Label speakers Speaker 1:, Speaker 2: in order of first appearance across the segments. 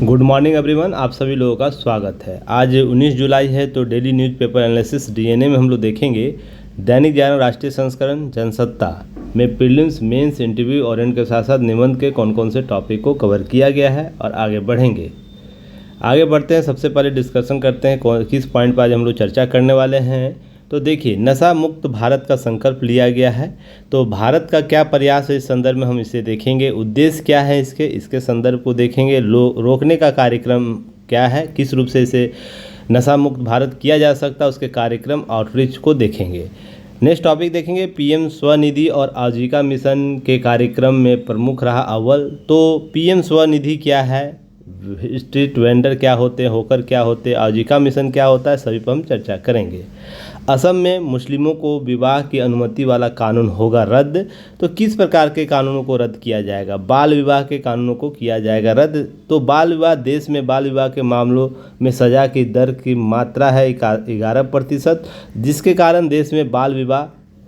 Speaker 1: Good morning everyone, आप सभी लोगों का स्वागत है। आज 19 जुलाई है तो डेली न्यूज़पेपर एनालिसिस डीएनए में हम लोग देखेंगे दैनिक जागरण राष्ट्रीय संस्करण जनसत्ता में प्रीलिम्स मेंस इंटरव्यू और इनके साथ साथ निबंध के कौन कौन से टॉपिक को कवर किया गया है और आगे बढ़ेंगे। आगे बढ़ते हैं, सबसे पहले डिस्कशन करते हैं किस पॉइंट पर आज हम लोग चर्चा करने वाले हैं। तो देखिए, नशा मुक्त भारत का संकल्प लिया गया है। तो भारत का क्या प्रयास है, इस संदर्भ में हम इसे देखेंगे। उद्देश्य क्या है इसके संदर्भ को देखेंगे। रोकने का कार्यक्रम क्या है, किस रूप से इसे नशा मुक्त भारत किया जा सकता है, उसके कार्यक्रम आउटरीच को देखेंगे। नेक्स्ट टॉपिक देखेंगे, पीएम स्वनिधि और आजीविका मिशन के कार्यक्रम में प्रमुख रहा अव्वल। तो पीएम स्वनिधि क्या है, स्ट्रीट वेंडर क्या होते हैं, होकर क्या होते हैं, आजीविका मिशन क्या होता है, सभी पर हम चर्चा करेंगे। असम में मुस्लिमों को विवाह की अनुमति वाला कानून होगा रद्द। तो किस प्रकार के कानूनों को रद्द किया जाएगा। बाल विवाह के कानूनों को किया जाएगा रद्द। तो बाल विवाह, देश में बाल विवाह के मामलों में सज़ा की दर की मात्रा है 11%, जिसके कारण देश में बाल विवाह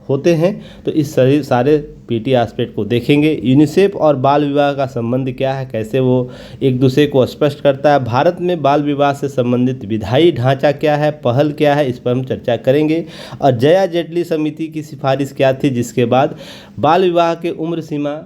Speaker 1: होते हैं। तो इस सारे पीटी एस्पेक्ट को देखेंगे। यूनिसेफ और बाल विवाह का संबंध क्या है, कैसे वो एक दूसरे को स्पष्ट करता है। भारत में बाल विवाह से संबंधित विधायी ढांचा क्या है, पहल क्या है, इस पर हम चर्चा करेंगे। और जया जेटली समिति की सिफारिश क्या थी, जिसके बाद बाल विवाह के उम्र सीमा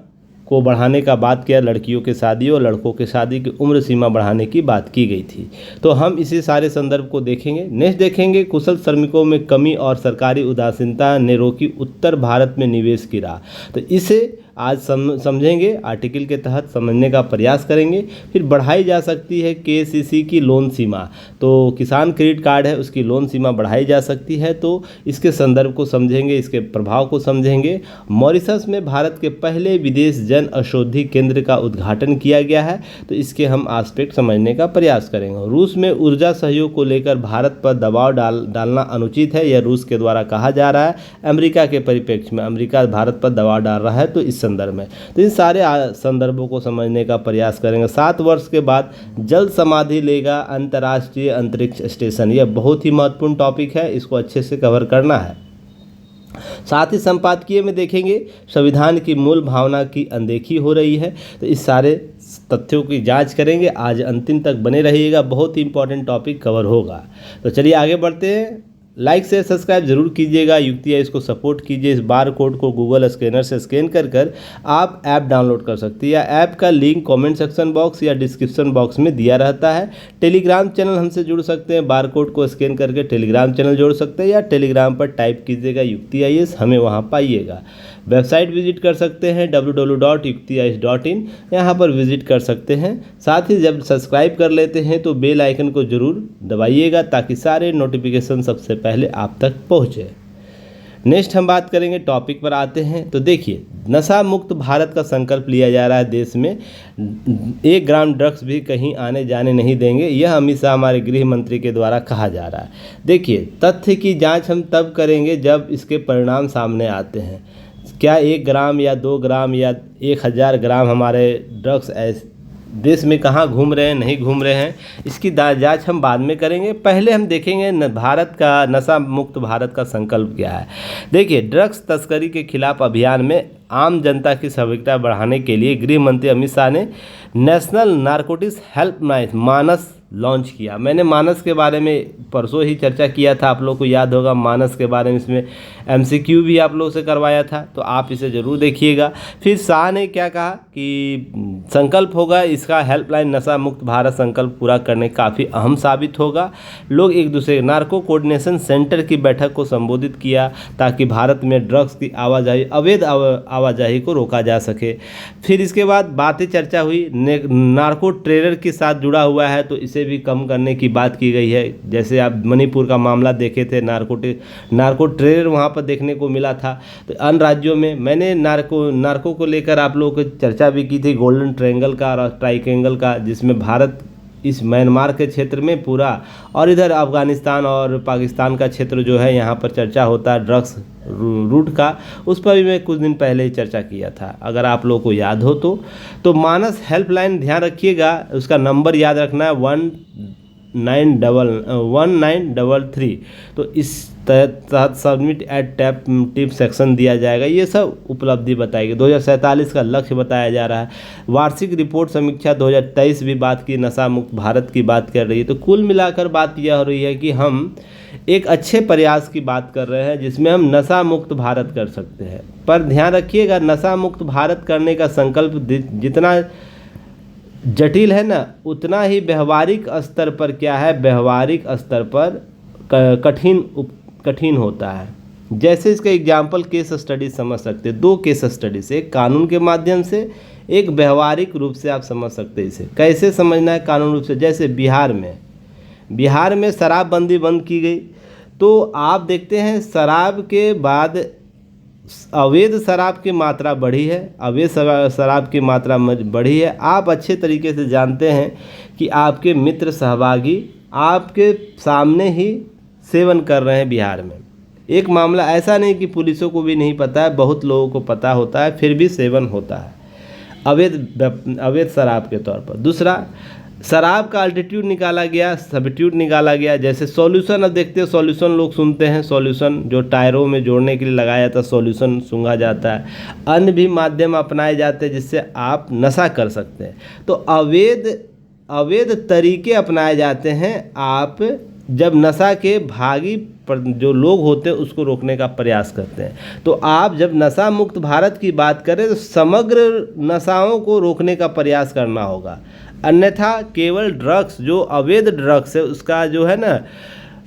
Speaker 1: को बढ़ाने का बात किया, लड़कियों की शादी और लड़कों की शादी की उम्र सीमा बढ़ाने की बात की गई थी। तो हम इसी सारे संदर्भ को देखेंगे। नेक्स्ट देखेंगे, कुशल श्रमिकों में कमी और सरकारी उदासीनता ने रोकी उत्तर भारत में निवेश की राह। तो इसे आज समझेंगे, आर्टिकल के तहत समझने का प्रयास करेंगे। फिर बढ़ाई जा सकती है केसीसी की लोन सीमा। तो किसान क्रेडिट कार्ड है, उसकी लोन सीमा बढ़ाई जा सकती है। तो इसके संदर्भ को समझेंगे, इसके प्रभाव को समझेंगे। मॉरिशस में भारत के पहले विदेश जन औषधि केंद्र का उद्घाटन किया गया है। तो इसके हम एस्पेक्ट समझने का प्रयास करेंगे। रूस में ऊर्जा सहयोग को लेकर भारत पर दबाव डालना अनुचित है, यह रूस के द्वारा कहा जा रहा है। अमेरिका के परिप्रेक्ष्य में अमेरिका भारत पर दबाव डाल रहा है, तो इस संदर्भ में तो इन सारे संदर्भों को समझने का प्रयास करेंगे। 7 वर्ष के बाद जल्द समाधि लेगा अंतर्राष्ट्रीय अंतरिक्ष स्टेशन। यह बहुत ही महत्वपूर्ण टॉपिक है, इसको अच्छे से कवर करना है। साथ ही संपादकीय में देखेंगे, संविधान की मूल भावना की अनदेखी हो रही है। तो इस सारे तथ्यों की जांच करेंगे। आज अंतिम तक बने रहिएगा, बहुत ही इंपॉर्टेंट टॉपिक कवर होगा। तो चलिए आगे बढ़ते हैं। लाइक शेयर सब्सक्राइब जरूर कीजिएगा। युक्ति है, इसको सपोर्ट कीजिए। इस बार कोड को गूगल स्कैनर से स्कैन कर आप ऐप डाउनलोड कर सकते हैं। या ऐप का लिंक कमेंट सेक्शन बॉक्स या डिस्क्रिप्शन बॉक्स में दिया रहता है। टेलीग्राम चैनल हमसे जुड़ सकते हैं, बार कोड को स्कैन करके टेलीग्राम चैनल जोड़ सकते हैं, या टेलीग्राम पर टाइप कीजिएगा युक्ति IAS, हमें वहाँ पाइएगा। वेबसाइट विजिट कर सकते हैं www.yuktiis.in, यहाँ पर विजिट कर सकते हैं। साथ ही जब सब्सक्राइब कर लेते हैं तो बेल आइकन को ज़रूर दबाइएगा, ताकि सारे नोटिफिकेशन सबसे पहले आप तक पहुँचे। नेक्स्ट हम बात करेंगे, टॉपिक पर आते हैं। तो देखिए, नशा मुक्त भारत का संकल्प लिया जा रहा है। देश में 1 ग्राम ड्रग्स भी कहीं आने जाने नहीं देंगे, यह अमित शाह हमारे गृह मंत्री के द्वारा कहा जा रहा है। देखिए, तथ्य की जांच हम तब करेंगे जब इसके परिणाम सामने आते हैं। क्या 1 ग्राम या 2 ग्राम या 1000 ग्राम हमारे ड्रग्स देश में कहाँ घूम रहे हैं, नहीं घूम रहे हैं, इसकी जांच हम बाद में करेंगे। पहले हम देखेंगे भारत का नशा मुक्त भारत का संकल्प क्या है। देखिए, ड्रग्स तस्करी के खिलाफ अभियान में आम जनता की सहभागिता बढ़ाने के लिए गृह मंत्री अमित शाह ने नेशनल नारकोटिक्स हेल्पलाइन मानस लॉन्च किया। मैंने मानस के बारे में परसों ही चर्चा किया था, आप लोगों को याद होगा। मानस के बारे में इसमें MCQ भी आप लोगों से करवाया था, तो आप इसे ज़रूर देखिएगा। फिर शाह ने क्या कहा कि संकल्प होगा इसका हेल्पलाइन नशा मुक्त भारत संकल्प पूरा करने काफ़ी अहम साबित होगा। लोग एक दूसरे नार्को कोऑर्डिनेशन सेंटर की बैठक को संबोधित किया, ताकि भारत में ड्रग्स की आवाजाही, अवैध आवाजाही को रोका जा सके। फिर इसके बाद बातें चर्चा हुई, नार्को ट्रेडर के साथ जुड़ा हुआ है, तो इसे भी कम करने की बात की गई है। जैसे आप मणिपुर का मामला देखे थे, नार्को ट्रेडर वहाँ पर देखने को मिला था। तो अन्य राज्यों में मैंने नार्को को लेकर आप लोगों को चर्चा भी की थी, गोल्डन ट्रायंगल का और ट्राइकेंगल का, जिसमें भारत इस म्यांमार के क्षेत्र में पूरा, और इधर अफगानिस्तान और पाकिस्तान का क्षेत्र जो है, यहाँ पर चर्चा होता है ड्रग्स रूट का। उस पर भी मैं कुछ दिन पहले ही चर्चा किया था, अगर आप लोगों को याद हो तो मानस हेल्पलाइन ध्यान रखिएगा, उसका नंबर याद रखना है 1933। तो इस तहत सबमिट एट टैप टिप सेक्शन दिया जाएगा। ये सब उपलब्धि बताई गई। 2047 का लक्ष्य बताया जा रहा है। वार्षिक रिपोर्ट समीक्षा 2023 भी बात की, नशा मुक्त भारत की बात कर रही है। तो कुल मिलाकर बात यह हो रही है कि हम एक अच्छे प्रयास की बात कर रहे हैं जिसमें हम नशा मुक्त भारत कर सकते हैं। पर ध्यान रखिएगा, नशा मुक्त भारत करने का संकल्प जितना जटिल है ना, उतना ही व्यवहारिक स्तर पर क्या है, व्यवहारिक स्तर पर कठिन होता है। जैसे इसका एग्जाम्पल केस स्टडी समझ सकते हैं, 2 केस स्टडी से, एक कानून के माध्यम से, एक व्यवहारिक रूप से आप समझ सकते हैं। इसे कैसे समझना है कानून रूप से? जैसे बिहार में शराबबंदी बंद की गई, तो आप देखते हैं शराब के बाद अवैध शराब की मात्रा बढ़ी है, अवैध शराब की मात्रा बढ़ी है। आप अच्छे तरीके से जानते हैं कि आपके मित्र सहभागी आपके सामने ही सेवन कर रहे हैं बिहार में। एक मामला ऐसा नहीं कि पुलिसों को भी नहीं पता है, बहुत लोगों को पता होता है, फिर भी सेवन होता है अवैध शराब के तौर पर। दूसरा, शराब का अल्टीट्यूड निकाला गया, सब्स्टिट्यूट निकाला गया। जैसे सॉल्यूशन, अब देखते हैं सॉल्यूशन लोग सुनते हैं, सॉल्यूशन जो टायरों में जोड़ने के लिए लगाया जाता है, सॉल्यूशन सूंघा जाता है। अन्य भी माध्यम अपनाए जाते हैं जिससे आप नशा कर सकते हैं। तो अवैध तरीके अपनाए जाते हैं। आप जब नशा के भागी जो लोग होते हैं उसको रोकने का प्रयास करते हैं। तो आप जब नशा मुक्त भारत की बात करें तो समग्र नशाओं को रोकने का प्रयास करना होगा, अन्यथा केवल ड्रग्स, जो अवैध ड्रग्स है उसका जो है ना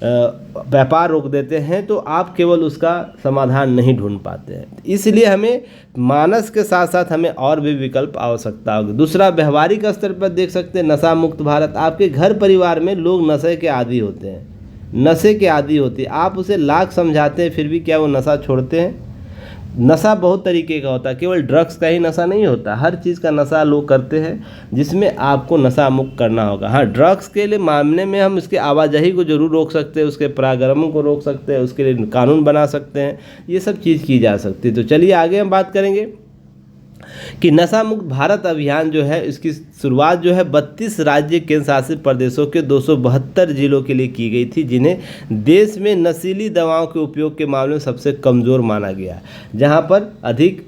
Speaker 1: व्यापार रोक देते हैं, तो आप केवल उसका समाधान नहीं ढूंढ पाते हैं। इसलिए हमें मानस के साथ साथ हमें और भी विकल्प आवश्यकता होगी। दूसरा, व्यवहारिक स्तर पर देख सकते हैं नशा मुक्त भारत। आपके घर परिवार में लोग नशे के आदी होते हैं, नशे के आदी होते हैं, आप उसे लाख समझाते हैं फिर भी क्या वो नशा छोड़ते हैं? नशा बहुत तरीके का होता है, केवल ड्रग्स का ही नशा नहीं होता, हर चीज़ का नशा लोग करते हैं जिसमें आपको नशा मुक्त करना होगा। हाँ, ड्रग्स के लिए मामले में हम इसके आवाजाही को जरूर रोक सकते हैं, उसके परागमन को रोक सकते हैं, उसके लिए कानून बना सकते हैं, ये सब चीज़ की जा सकती है। तो चलिए आगे हम बात करेंगे कि नशा मुक्त भारत अभियान जो है, इसकी शुरुआत जो है 32 राज्य केंद्र शासित प्रदेशों के 272 जिलों के लिए की गई थी, जिन्हें देश में नशीली दवाओं के उपयोग के मामले में सबसे कमज़ोर माना गया, जहां पर अधिक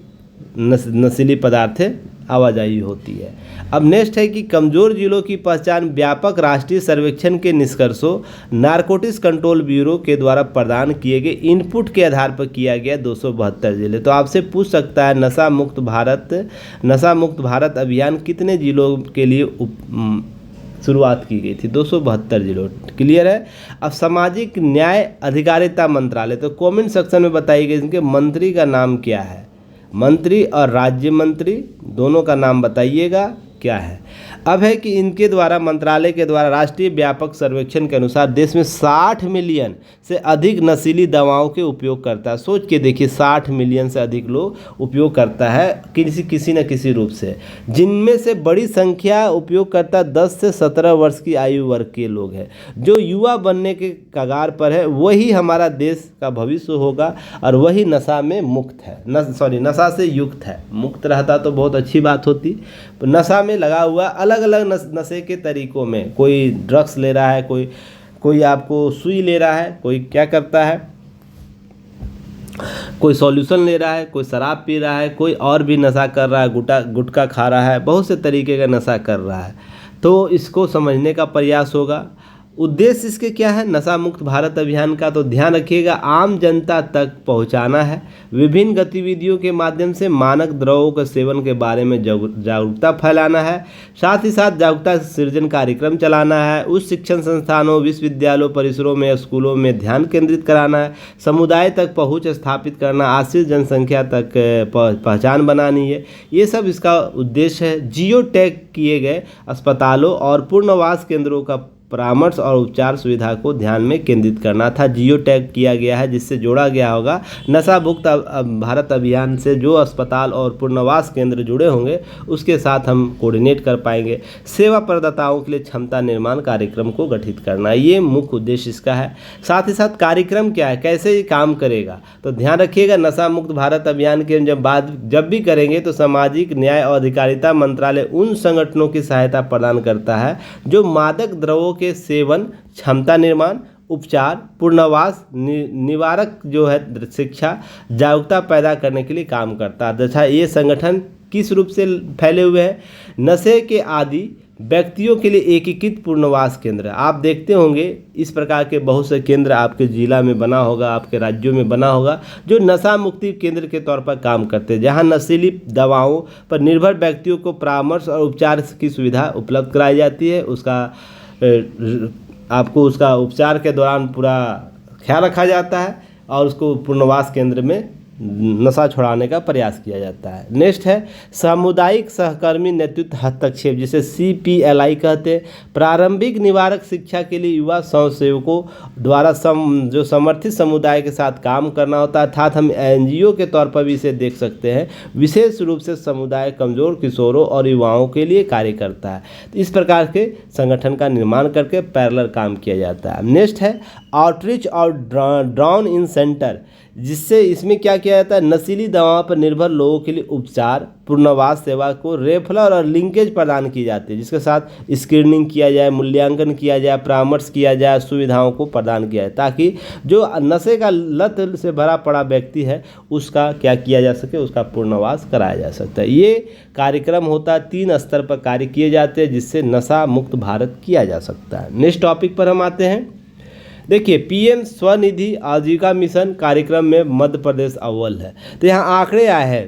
Speaker 1: नशीली पदार्थें आवाजाही होती है। अब नेक्स्ट है कि कमज़ोर जिलों की पहचान व्यापक राष्ट्रीय सर्वेक्षण के निष्कर्षों नारकोटिक्स कंट्रोल ब्यूरो के द्वारा प्रदान किए गए इनपुट के आधार पर किया गया 272 जिले। तो आपसे पूछ सकता है नशा मुक्त भारत अभियान कितने जिलों के लिए शुरुआत की गई थी? 272 जिलों। क्लियर है? अब सामाजिक न्याय अधिकारिता मंत्रालय, तो कमेंट सेक्शन में बताइए गई इनके मंत्री का नाम क्या है। मंत्री और राज्य मंत्री दोनों का नाम बताइएगा क्या है। अब है कि इनके द्वारा, मंत्रालय के द्वारा राष्ट्रीय व्यापक सर्वेक्षण के अनुसार देश में 60 मिलियन से अधिक नशीली दवाओं के उपयोग करता है। सोच के देखिए, 60 मिलियन से अधिक लोग उपयोग करता है किसी न किसी रूप से, जिनमें से बड़ी संख्या उपयोग करता 10 से 17 वर्ष की आयु वर्ग के लोग हैं। जो युवा बनने के कगार पर है वही हमारा देश का भविष्य होगा और वही नशा में मुक्त है, नशा से युक्त है। मुक्त रहता तो बहुत अच्छी बात होती। नशा में लगा हुआ अलग अलग नशे के तरीकों में, कोई ड्रग्स ले रहा है, कोई आपको सुई ले रहा है, कोई क्या करता है, कोई सॉल्यूशन ले रहा है, कोई शराब पी रहा है, कोई और भी नशा कर रहा है, गुटखा खा रहा है, बहुत से तरीके का नशा कर रहा है। तो इसको समझने का प्रयास होगा। उद्देश्य इसके क्या है नशा मुक्त भारत अभियान का? तो ध्यान रखिएगा, आम जनता तक पहुंचाना है, विभिन्न गतिविधियों के माध्यम से मानक द्रव्यों के सेवन के बारे में जागरूकता फैलाना है, साथ ही साथ जागरूकता सृजन कार्यक्रम चलाना है, उच्च शिक्षण संस्थानों, विश्वविद्यालयों, परिसरों में, स्कूलों में ध्यान केंद्रित कराना है, समुदाय तक पहुँच स्थापित करना, आश्रित जनसंख्या तक पहचान बनानी है। ये सब इसका उद्देश्य है। जियो टैग किए गए अस्पतालों और पुनर्वास केंद्रों का परामर्श और उपचार सुविधा को ध्यान में केंद्रित करना था। जियो टैग किया गया है जिससे जोड़ा गया होगा नशा मुक्त भारत अभियान से। जो अस्पताल और पुनर्वास केंद्र जुड़े होंगे उसके साथ हम कोऑर्डिनेट कर पाएंगे। सेवा प्रदाताओं के लिए क्षमता निर्माण कार्यक्रम को गठित करना, ये मुख्य उद्देश्य इसका है। साथ ही साथ कार्यक्रम क्या है, कैसे ये काम करेगा, तो ध्यान रखिएगा नशा मुक्त भारत अभियान के जब भी करेंगे तो सामाजिक न्याय और अधिकारिता मंत्रालय उन संगठनों की सहायता प्रदान करता है जो मादक द्रव्यों के सेवन, क्षमता निर्माण, उपचार, पुनर्वास, निवारक जो है शिक्षा, जागरूकता पैदा करने के लिए काम करता है तथा ये संगठन किस रूप से फैले हुए हैं? नशे के आदि व्यक्तियों के लिए एकीकृत पुनर्वास केंद्र। आप देखते होंगे इस प्रकार के बहुत से केंद्र आपके जिला में बना होगा, आपके राज्यों में बना होगा, जो नशा मुक्ति केंद्र के तौर पर काम करते हैं, जहां नशीली दवाओं पर निर्भर व्यक्तियों को परामर्श और उपचार की सुविधा उपलब्ध कराई जाती है। आपको उसका उपचार के दौरान पूरा ख्याल रखा जाता है और उसको पुनर्वास केंद्र में नशा छुड़ाने का प्रयास किया जाता है। नेक्स्ट है सामुदायिक सहकर्मी नेतृत्व हस्तक्षेप, जिसे CPLI कहते हैं। प्रारंभिक निवारक शिक्षा के लिए युवा स्वयंसेवकों द्वारा जो समर्थित समुदाय के साथ काम करना होता है, अर्थात हम NGO के तौर पर भी इसे देख सकते हैं। विशेष रूप से समुदाय कमजोर किशोरों और युवाओं के लिए कार्य करता है। तो इस प्रकार के संगठन का निर्माण करके पैरेलल काम किया जाता है। नेक्स्ट है आउटरीच और ड्राउन इन सेंटर, जिससे इसमें क्या किया जाता है? नशीली दवाओं पर निर्भर लोगों के लिए उपचार, पुनर्वास सेवा को रेफरल और लिंकेज प्रदान की जाती है, जिसके साथ स्क्रीनिंग किया जाए, मूल्यांकन किया जाए, परामर्श किया जाए, सुविधाओं को प्रदान किया जाए, ताकि जो नशे का लत से भरा पड़ा व्यक्ति है उसका क्या किया जा सके, उसका पुनर्वास कराया जा सकता है। ये कार्यक्रम होता है 3 स्तर पर कार्य किए जाते हैं, जिससे नशा मुक्त भारत किया जा सकता है। नेक्स्ट टॉपिक पर हम आते हैं। देखिए, PM स्वनिधि आजीविका मिशन कार्यक्रम में मध्य प्रदेश अव्वल है। तो यहाँ आंकड़े आए हैं।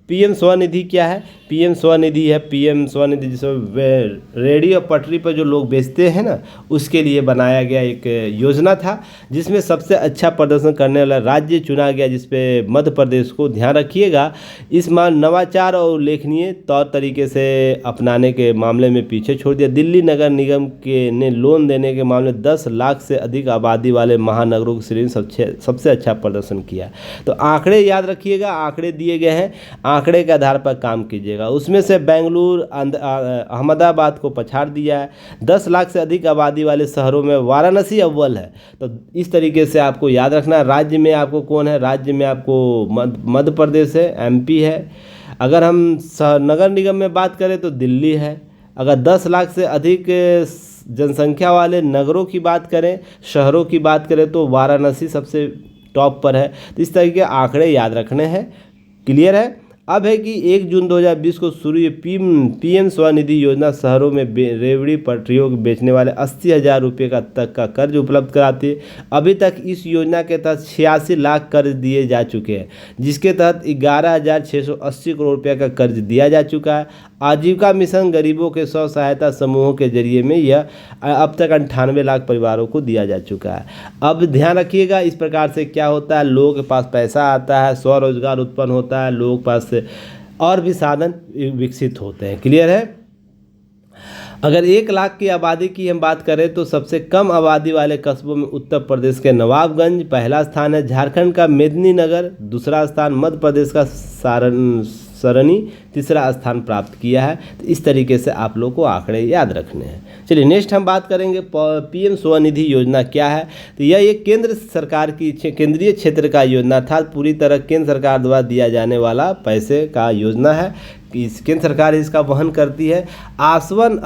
Speaker 1: PM स्वनिधि क्या है? PM स्वनिधि है, PM स्वनिधि जिसमें रेडी और पटरी पर जो लोग बेचते हैं ना, उसके लिए बनाया गया एक योजना था, जिसमें सबसे अच्छा प्रदर्शन करने वाला राज्य चुना गया, जिसपे मध्य प्रदेश को ध्यान रखिएगा। इस नवाचार और उल्लेखनीय तौर तरीके से अपनाने के मामले में पीछे छोड़ दिया। दिल्ली नगर निगम ने लोन देने के मामले 10 लाख से अधिक आबादी वाले महानगरों की श्रेणी सबसे अच्छा प्रदर्शन किया। तो आंकड़े याद रखिएगा, आंकड़े दिए गए हैं, आंकड़े के आधार पर काम कीजिएगा। उसमें से बेंगलुरु, अहमदाबाद को पछाड़ दिया है। 10 लाख से अधिक आबादी वाले शहरों में वाराणसी अव्वल है। तो इस तरीके से आपको याद रखना। राज्य में आपको कौन है? राज्य में आपको मध्य प्रदेश है, MP है। अगर हम नगर निगम में बात करें तो दिल्ली है। अगर 10 लाख से अधिक जनसंख्या वाले नगरों की बात करें, शहरों की बात करें, तो वाराणसी सबसे टॉप पर है। तो इस तरह के आंकड़े याद रखने हैं। क्लियर है? अब है कि 1 जून 2020 को शुरू ये PM स्वनिधि योजना शहरों में रेवड़ी पटरियों को बेचने वाले 80,000 रुपये तक का कर्ज उपलब्ध कराती है। अभी तक इस योजना के तहत 86 लाख कर्ज दिए जा चुके हैं, जिसके तहत 11,680 करोड़ रुपये का कर्ज दिया जा चुका है। आजीविका मिशन गरीबों के स्व सहायता समूहों के जरिए में यह अब तक 98 लाख परिवारों को दिया जा चुका है। अब ध्यान रखिएगा, इस प्रकार से क्या होता है, लोगों के पास पैसा आता है, स्वरोजगार उत्पन्न होता है, लोगों के पास और भी साधन विकसित होते हैं। क्लियर है? अगर 1 लाख की आबादी की हम बात करें तो सबसे कम आबादी वाले कस्बों में उत्तर प्रदेश के नवाबगंज पहला स्थान है, झारखंड का मेदिनीनगर दूसरा स्थान, मध्य प्रदेश का सरनी तीसरा स्थान प्राप्त किया है। तो इस तरीके से आप लोग को आंकड़े याद रखने हैं। चलिए नेक्स्ट हम बात करेंगे PM स्वनिधि योजना क्या है। तो यह एक केंद्र सरकार की केंद्रीय क्षेत्र का योजना था, पूरी तरह केंद्र सरकार द्वारा दिया जाने वाला पैसे का योजना है। इस केंद्र सरकार इसका वहन करती है। आसवन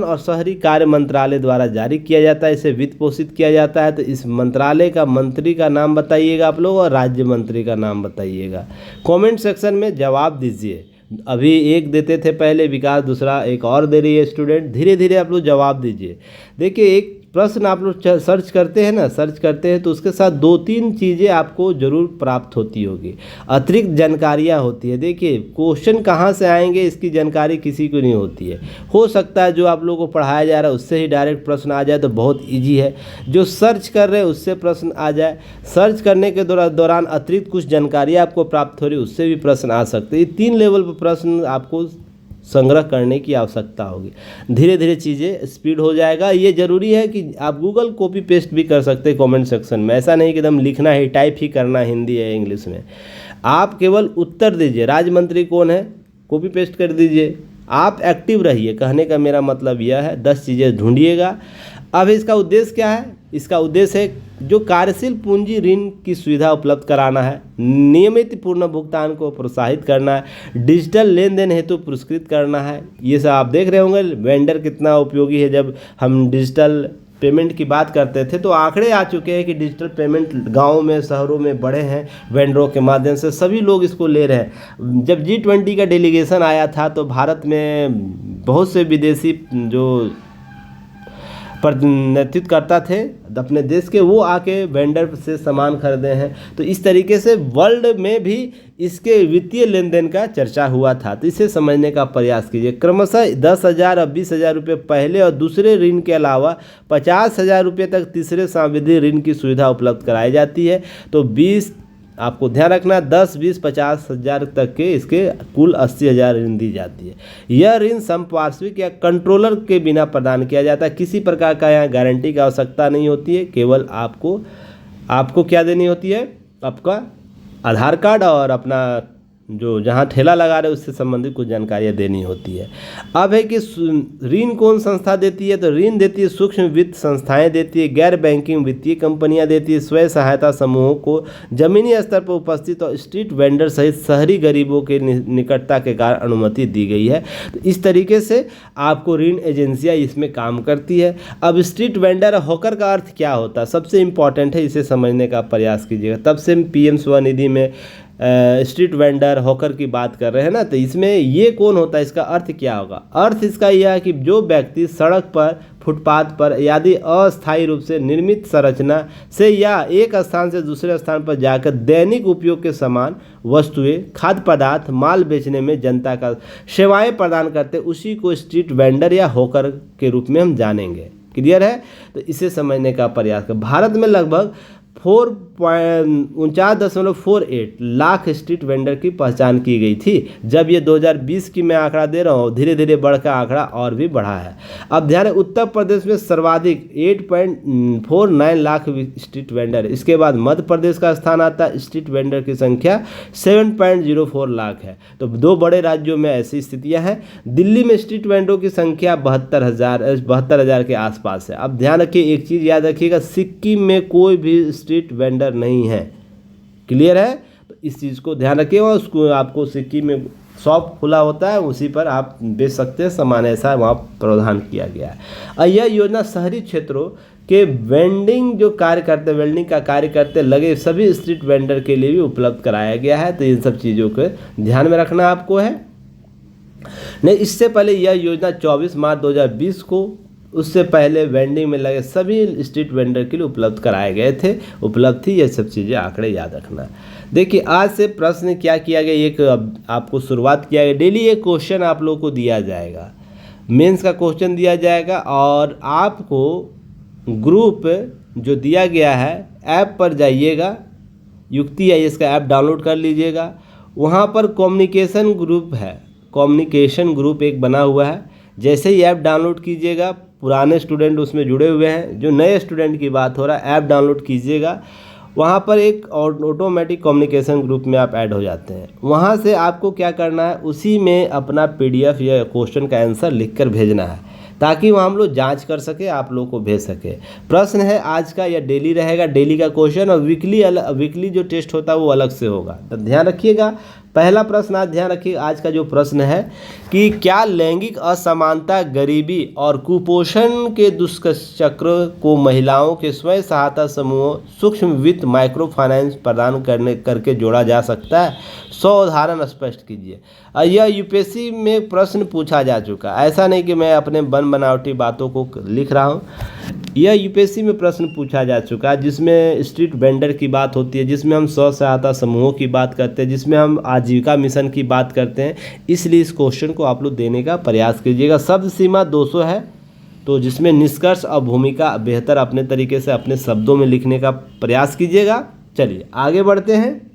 Speaker 1: और शहरी कार्य मंत्रालय द्वारा जारी किया जाता है, इसे वित्त पोषित किया जाता है। तो इस मंत्रालय का मंत्री का नाम बताइएगा आप लोग और राज्य मंत्री का नाम बताइएगा। कमेंट सेक्शन में जवाब दीजिए। अभी एक देते थे पहले विकास, दूसरा एक और दे रही है स्टूडेंट। धीरे धीरे आप लोग जवाब दीजिए। देखिए, एक प्रश्न आप लोग सर्च करते हैं ना, सर्च करते हैं तो उसके साथ 2-3 चीज़ें आपको ज़रूर प्राप्त होती होगी, अतिरिक्त जानकारियाँ होती है। देखिए, क्वेश्चन कहाँ से आएंगे इसकी जानकारी किसी को नहीं होती है। हो सकता है जो आप लोगों को पढ़ाया जा रहा है उससे ही डायरेक्ट प्रश्न आ जाए तो बहुत ईजी है। जो सर्च कर रहे हैं उससे प्रश्न आ जाए, सर्च करने के दौरान अतिरिक्त कुछ जानकारी आपको प्राप्त हो रही है उससे भी प्रश्न आ सकते हैं। ये 3 लेवल पर प्रश्न आपको संग्रह करने की आवश्यकता होगी। धीरे धीरे चीज़ें स्पीड हो जाएगा। ये ज़रूरी है कि आप गूगल कॉपी पेस्ट भी कर सकते हैं कमेंट सेक्शन में। ऐसा नहीं कि एकदम लिखना है, टाइप ही करना हिंदी या इंग्लिश में। आप केवल उत्तर दीजिए, राज्य मंत्री कौन है, कॉपी पेस्ट कर दीजिए। आप एक्टिव रहिए, कहने का मेरा मतलब यह है। 10 चीज़ें ढूंढिएगा। अब इसका उद्देश्य क्या है? इसका उद्देश्य है जो कार्यशील पूंजी ऋण की सुविधा उपलब्ध कराना है, नियमित पूर्ण भुगतान को प्रोत्साहित करना है, डिजिटल लेन देन हेतु पुरस्कृत करना है। ये सब आप देख रहे होंगे वेंडर कितना उपयोगी है। जब हम डिजिटल पेमेंट की बात करते थे तो आंकड़े आ चुके हैं कि डिजिटल पेमेंट गाँव में शहरों में बढ़े हैं, वेंडरों के माध्यम से सभी लोग इसको ले रहे हैं। जब G20 का डेलीगेशन आया था तो भारत में बहुत से विदेशी जो प्रतिनिधित्व करता थे अपने देश के, वो आके वेंडर से सामान खरीदे हैं। तो इस तरीके से वर्ल्ड में भी इसके वित्तीय लेन देन का चर्चा हुआ था। तो इसे समझने का प्रयास कीजिए। क्रमशः 10,000 और 20,000 रुपये पहले और दूसरे ऋण के अलावा 50,000 रुपये तक तीसरे सावधि ऋण की सुविधा उपलब्ध कराई जाती है। तो 20 आपको ध्यान रखना, 10, 20, 50,000 तक के इसके कुल 80,000 ऋण दी जाती है। यह ऋण संपार्श्विक या कंट्रोलर के बिना प्रदान किया जाता है। किसी प्रकार का यहाँ गारंटी की आवश्यकता नहीं होती है। केवल आपको क्या देनी होती है, आपका आधार कार्ड और अपना जो जहाँ ठेला लगा रहे उससे संबंधित कुछ जानकारियाँ देनी होती है। अब है कि ऋण कौन संस्था देती है, तो ऋण देती है सूक्ष्म वित्त संस्थाएं देती है, गैर बैंकिंग वित्तीय कंपनियां देती है, स्वयं सहायता समूहों को जमीनी स्तर पर उपस्थित और स्ट्रीट वेंडर सहित शहरी गरीबों के निकटता के कारण अनुमति दी गई है। तो इस तरीके से आपको ऋण एजेंसियाँ इसमें काम करती है। अब स्ट्रीट वेंडर हॉकर का अर्थ क्या होता है, सबसे इम्पॉर्टेंट है, इसे समझने का प्रयास कीजिएगा। तब से PM स्वनिधि में स्ट्रीट वेंडर हॉकर की बात कर रहे हैं ना, तो इसमें ये कौन होता है, इसका अर्थ क्या होगा। अर्थ इसका यह है कि जो व्यक्ति सड़क पर, फुटपाथ पर यदि अस्थायी रूप से निर्मित संरचना से या एक स्थान से दूसरे स्थान पर जाकर दैनिक उपयोग के सामान, वस्तुएं, खाद्य पदार्थ, माल बेचने में जनता का सेवाएं प्रदान करते, उसी को स्ट्रीट वेंडर या हॉकर के रूप में हम जानेंगे। क्लियर है। तो इसे समझने का प्रयास कर। भारत में लगभग 49.48 लाख स्ट्रीट वेंडर की पहचान की गई थी। जब ये 2020 की मैं आंकड़ा दे रहा हूँ, धीरे धीरे बढ़कर आंकड़ा और भी बढ़ा है। अब ध्यान है, उत्तर प्रदेश में सर्वाधिक 8.49 लाख स्ट्रीट वेंडर। इसके बाद मध्य प्रदेश का स्थान आता है, स्ट्रीट वेंडर की संख्या 7.04 लाख है। तो दो बड़े राज्यों में ऐसी स्थितियाँ हैं। दिल्ली में स्ट्रीट वेंडरों की संख्या 72,000 के आसपास है। अब ध्यान रखिए, एक चीज़ याद रखिएगा, सिक्किम में कोई भी स्ट्रीट वेंडर नहीं है। क्लियर है। तो इस चीज़ को ध्यान रखिए। और उसको आपको सिक्किम में शॉप खुला होता है, उसी पर आप बेच सकते हैं सामान, ऐसा वहाँ प्रावधान किया गया है। और यह योजना शहरी क्षेत्रों के वेंडिंग का कार्य करते लगे सभी स्ट्रीट वेंडर के लिए भी उपलब्ध कराया गया है। तो इन सब चीज़ों को ध्यान में रखना आपको है। नहीं, इससे पहले यह योजना 24 मार्च 2020 को, उससे पहले वेंडिंग में लगे सभी स्ट्रीट वेंडर के लिए उपलब्ध कराए गए थे, उपलब्ध थी। ये सब चीज़ें आंकड़े याद रखना। देखिए, आज से प्रश्न क्या किया गया, एक आपको शुरुआत किया गया। डेली एक क्वेश्चन आप लोगों को दिया जाएगा, मेंस का क्वेश्चन दिया जाएगा, और आपको ग्रुप जो दिया गया है ऐप पर जाइएगा, युक्ति IAS का ऐप डाउनलोड कर लीजिएगा। वहाँ पर कम्युनिकेशन ग्रुप है, कम्युनिकेशन ग्रुप एक बना हुआ है। जैसे ही ऐप डाउनलोड कीजिएगा, पुराने स्टूडेंट उसमें जुड़े हुए हैं, जो नए स्टूडेंट की बात हो रहा है, ऐप डाउनलोड कीजिएगा। वहाँ पर एक ऑटोमेटिक कम्युनिकेशन ग्रुप में आप ऐड हो जाते हैं। वहाँ से आपको क्या करना है, उसी में अपना PDF या क्वेश्चन का आंसर लिखकर भेजना है, ताकि वहाँ हम लोग जांच कर सके, आप लोग को भेज सके। प्रश्न है आज का या डेली रहेगा, डेली का क्वेश्चन, और वीकली जो टेस्ट होता है वो अलग से होगा। तो ध्यान रखिएगा। पहला प्रश्न आज ध्यान रखिए, आज का जो प्रश्न है कि क्या लैंगिक असमानता, गरीबी और कुपोषण के दुष्चक्र को महिलाओं के स्वयं सहायता समूहों, सूक्ष्म वित्त, माइक्रो फाइनेंस प्रदान करके जोड़ा जा सकता है। 100 उदाहरण स्पष्ट कीजिए। यह UPSC में प्रश्न पूछा जा चुका है, ऐसा नहीं कि मैं अपने बनावटी बातों को लिख रहा हूँ। यह UPSC में प्रश्न पूछा जा चुका है, जिसमें स्ट्रीट वेंडर की बात होती है, जिसमें हम स्व सहायता समूहों की बात करते हैं, जिसमें हम आजीविका मिशन की बात करते हैं। इसलिए इस क्वेश्चन को आप लोग देने का प्रयास कीजिएगा। शब्द सीमा 200 है, तो जिसमें निष्कर्ष और भूमिका बेहतर अपने तरीके से अपने शब्दों में लिखने का प्रयास कीजिएगा। चलिए आगे बढ़ते हैं।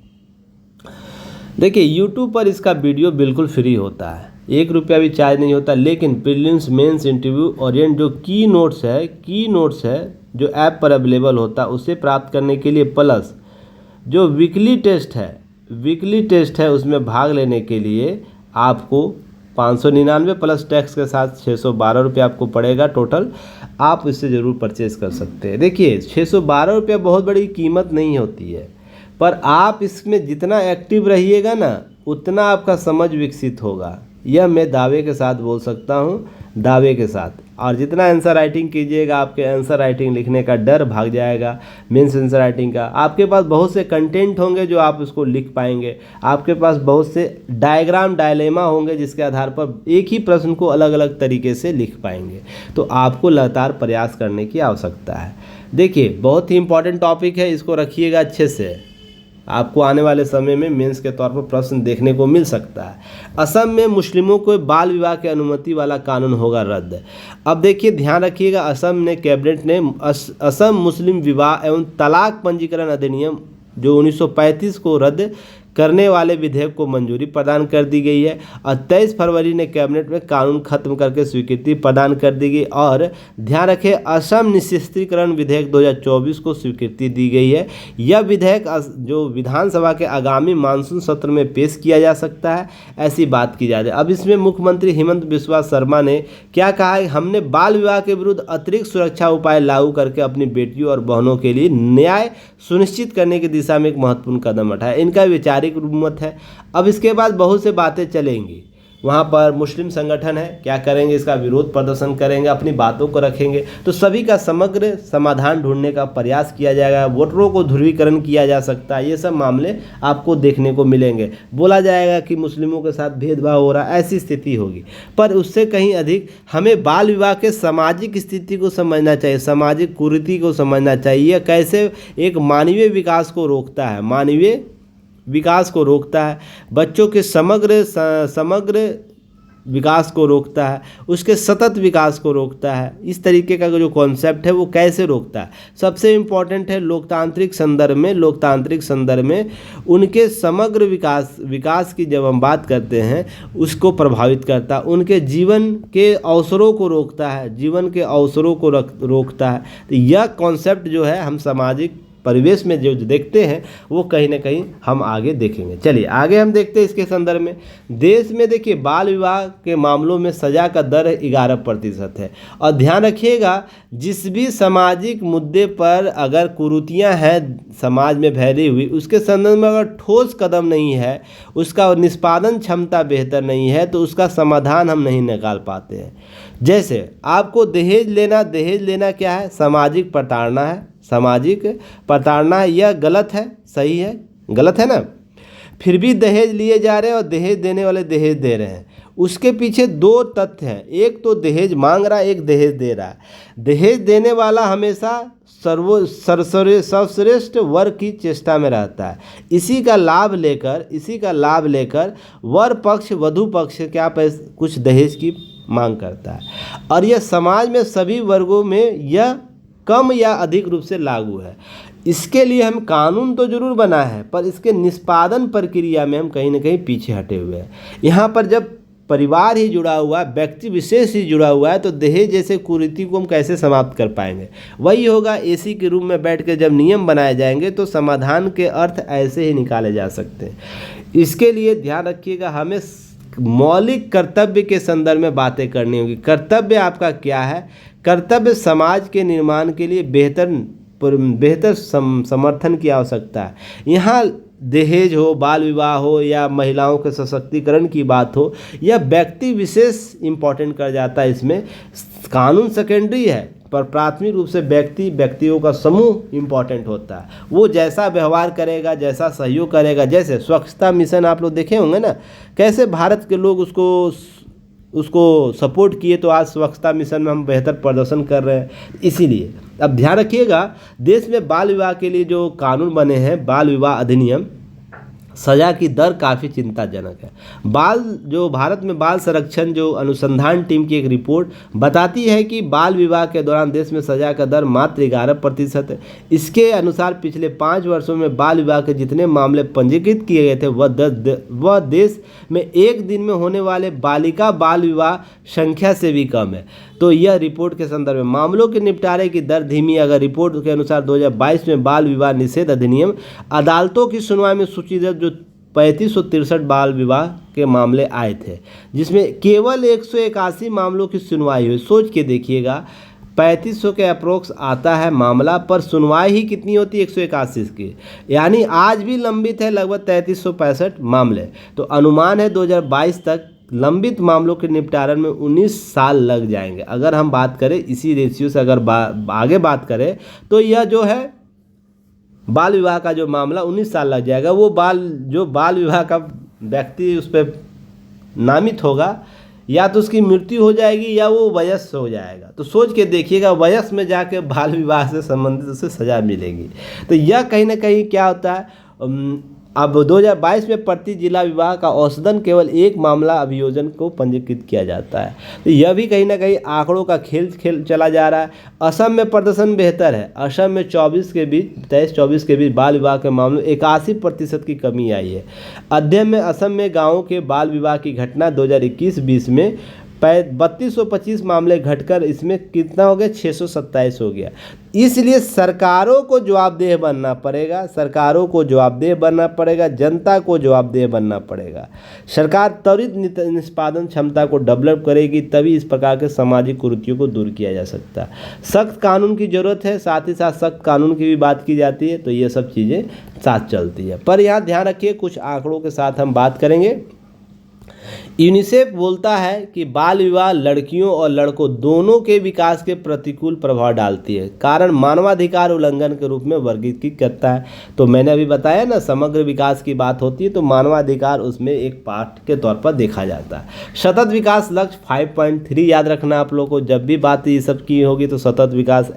Speaker 1: देखिए, YouTube पर इसका वीडियो बिल्कुल फ्री होता है, 1 रुपया भी चार्ज नहीं होता। लेकिन प्रीलिम्स, मेंस, इंटरव्यू, ओरिएंट जो की नोट्स है जो ऐप पर अवेलेबल होता है, उसे प्राप्त करने के लिए प्लस जो वीकली टेस्ट है उसमें भाग लेने के लिए आपको 599 प्लस टैक्स के साथ 612 रुपये आपको पड़ेगा टोटल। आप इससे ज़रूर परचेज़ कर सकते हैं। देखिए, 612 रुपये बहुत बड़ी कीमत नहीं होती है, पर आप इसमें जितना एक्टिव रहिएगा ना, उतना आपका समझ विकसित होगा। यह मैं दावे के साथ बोल सकता हूँ। दावे के साथ। और जितना आंसर राइटिंग कीजिएगा आपके आंसर राइटिंग लिखने का डर भाग जाएगा। मेंस आंसर राइटिंग का आपके पास बहुत से कंटेंट होंगे जो आप उसको लिख पाएंगे। आपके पास बहुत से डायग्राम डायलेमा होंगे जिसके आधार पर एक ही प्रश्न को अलग अलग तरीके से लिख पाएंगे। तो आपको लगातार प्रयास करने की आवश्यकता है। देखिए बहुत ही इंपॉर्टेंट टॉपिक है, इसको रखिएगा अच्छे से। आपको आने वाले समय में मेंस के तौर पर प्रश्न देखने को मिल सकता है। असम में मुस्लिमों को बाल विवाह की अनुमति वाला कानून होगा रद्द। अब देखिए ध्यान रखिएगा, असम ने कैबिनेट ने असम मुस्लिम विवाह एवं तलाक पंजीकरण अधिनियम जो 1935 को रद्द करने वाले विधेयक को मंजूरी प्रदान कर दी गई है। और 23 फरवरी ने कैबिनेट में कानून खत्म करके स्वीकृति प्रदान कर दी गई। और ध्यान रखें, असम निःशस्त्रीकरण विधेयक 2024 को स्वीकृति दी गई है। यह विधेयक जो विधानसभा के आगामी मानसून सत्र में पेश किया जा सकता है, ऐसी बात की जा रही है। अब इसमें मुख्यमंत्री हेमंत बिस्वा शर्मा ने क्या कहा है, हमने बाल विवाह के विरुद्ध अतिरिक्त सुरक्षा उपाय लागू करके अपनी बेटियों और बहनों के लिए न्याय सुनिश्चित करने की दिशा में एक महत्वपूर्ण कदम उठाया। इनका विचारिक रूप है। अब इसके बाद बहुत से बातें चलेंगी। वहाँ पर मुस्लिम संगठन है, क्या करेंगे, इसका विरोध प्रदर्शन करेंगे, अपनी बातों को रखेंगे। तो सभी का समग्र समाधान ढूंढने का प्रयास किया जाएगा। वोटरों को ध्रुवीकरण किया जा सकता है, ये सब मामले आपको देखने को मिलेंगे। बोला जाएगा कि मुस्लिमों के साथ भेदभाव हो रहा है, ऐसी स्थिति होगी। पर उससे कहीं अधिक हमें बाल विवाह के सामाजिक स्थिति को समझना चाहिए, सामाजिक कुरीति को समझना चाहिए। कैसे एक मानवीय विकास को रोकता है, मानवीय विकास को रोकता है, बच्चों के समग्र विकास को रोकता है, उसके सतत विकास को रोकता है। इस तरीके का जो कॉन्सेप्ट है वो कैसे रोकता है। सबसे इम्पॉर्टेंट है लोकतांत्रिक संदर्भ में उनके समग्र विकास की जब हम बात करते हैं उसको प्रभावित करता है, उनके जीवन के अवसरों को रोकता है, जीवन के अवसरों को रोकता है। तो यह कॉन्सेप्ट जो है हम सामाजिक परिवेश में जो देखते हैं वो कहीं ना कहीं हम आगे देखेंगे। चलिए आगे हम देखते हैं इसके संदर्भ में। देश में देखिए बाल विवाह के मामलों में सज़ा का दर 11% है। और ध्यान रखिएगा, जिस भी सामाजिक मुद्दे पर अगर कुरीतियाँ हैं समाज में फैली हुई, उसके संदर्भ में अगर ठोस कदम नहीं है, उसका निष्पादन क्षमता बेहतर नहीं है, तो उसका समाधान हम नहीं निकाल पाते हैं। जैसे आपको दहेज लेना क्या है, सामाजिक प्रताड़ना है। यह गलत है, सही है, गलत है ना। फिर भी दहेज लिए जा रहे हैं और दहेज देने वाले दहेज दे रहे हैं। उसके पीछे दो तथ्य हैं, एक तो दहेज मांग रहा है, एक दहेज दे रहा है। दहेज देने वाला हमेशा सर्वश्रेष्ठ वर्ग की चेष्टा में रहता है। इसी का लाभ लेकर वर पक्ष वधु पक्ष क्या कुछ दहेज की मांग करता है। और यह समाज में सभी वर्गों में यह कम या अधिक रूप से लागू है। इसके लिए हम कानून तो जरूर बना है, पर इसके निष्पादन प्रक्रिया में हम कहीं ना कहीं पीछे हटे हुए हैं। यहाँ पर जब परिवार ही जुड़ा हुआ है, व्यक्ति विशेष ही जुड़ा हुआ है, तो दहेज जैसे कुरीति को हम कैसे समाप्त कर पाएंगे। वही होगा, एसी के रूम में बैठ के जब नियम बनाए जाएंगे तो समाधान के अर्थ ऐसे ही निकाले जा सकते हैं। इसके लिए ध्यान रखिएगा, हमें मौलिक कर्तव्य के संदर्भ में बातें करनी होगी। कर्तव्य आपका क्या है? कर्तव्य समाज के निर्माण के लिए बेहतर समर्थन की आवश्यकता है। यहाँ दहेज हो, बाल विवाह हो या महिलाओं के सशक्तिकरण की बात हो, यह व्यक्ति विशेष इम्पोर्टेंट कर जाता है। इसमें कानून सेकेंडरी है, पर प्राथमिक रूप से व्यक्तियों का समूह इम्पोर्टेंट होता है। वो जैसा व्यवहार करेगा, जैसा सहयोग करेगा, जैसे स्वच्छता मिशन आप लोग देखे होंगे ना, कैसे भारत के लोग उसको सपोर्ट किए, तो आज स्वच्छता मिशन में हम बेहतर प्रदर्शन कर रहे हैं। इसीलिए अब ध्यान रखिएगा, देश में बाल विवाह के लिए जो कानून बने हैं, बाल विवाह अधिनियम, सज़ा की दर काफ़ी चिंताजनक है। भारत में बाल संरक्षण जो अनुसंधान टीम की एक रिपोर्ट बताती है कि बाल विवाह के दौरान देश में सज़ा का दर मात्र 11% है। इसके अनुसार पिछले 5 वर्षों में बाल विवाह के जितने मामले पंजीकृत किए गए थे वह देश में एक दिन में होने वाले बालिका बाल विवाह संख्या से भी कम है। तो यह रिपोर्ट के संदर्भ में मामलों के निपटारे की दर धीमी। अगर रिपोर्ट के अनुसार 2022 में बाल विवाह निषेध अधिनियम अदालतों की सुनवाई में सूचीबद्ध जो 3563 बाल विवाह के मामले आए थे, जिसमें केवल 181 मामलों की सुनवाई हुई। सोच के देखिएगा, 3500 के अप्रोक्स आता है मामला, पर सुनवाई ही कितनी होती है, 181 की। यानी आज भी लंबित है लगभग 3365 मामले। तो अनुमान है 2022 तक लंबित मामलों के निपटारण में 19 साल लग जाएंगे। अगर हम बात करें इसी रेशियो से अगर आगे बात करें तो यह जो है बाल विवाह का जो मामला 19 साल लग जाएगा। वो बाल विवाह का व्यक्ति उस पर नामित होगा या तो उसकी मृत्यु हो जाएगी या वो वयस्क हो जाएगा। तो सोच के देखिएगा, वयस्क में जाके बाल विवाह से संबंधित उसे सज़ा मिलेगी। तो यह कहीं ना कहीं क्या होता है, अब 2022 में प्रति जिला विवाह का औसतन केवल एक मामला अभियोजन को पंजीकृत किया जाता है। तो यह भी कहीं ना कहीं आंकड़ों का खेल चला जा रहा है। असम में प्रदर्शन बेहतर है। असम में 23-24 के बीच बाल विवाह के मामलों में 81% की कमी आई है। अध्ययन में असम में गाँवों के बाल विवाह की घटना 2021-20 में 3225 मामले घटकर इसमें कितना हो गया, 627 हो गया। इसलिए सरकारों को जवाबदेह बनना पड़ेगा, जनता को जवाबदेह बनना पड़ेगा। सरकार त्वरित निष्पादन क्षमता को डेवलप करेगी, तभी इस प्रकार के सामाजिक कुरीतियों को दूर किया जा सकता है। सख्त कानून की ज़रूरत है, साथ ही साथ सख्त कानून की भी बात की जाती है। तो ये सब चीज़ें साथ चलती है। पर यहाँ ध्यान रखिए, कुछ आंकड़ों के साथ हम बात करेंगे। यूनिसेफ बोलता है कि बाल विवाह लड़कियों और लड़कों दोनों के विकास के प्रतिकूल प्रभाव डालती है, कारण मानवाधिकार उल्लंघन के रूप में वर्गीकृत करता है। तो मैंने अभी बताया ना, समग्र विकास की बात होती है तो मानवाधिकार उसमें एक पार्ट के तौर पर देखा जाता है। सतत विकास लक्ष्य 5.3 याद रखना आप लोगों को, जब भी बात ये सब की होगी तो सतत विकास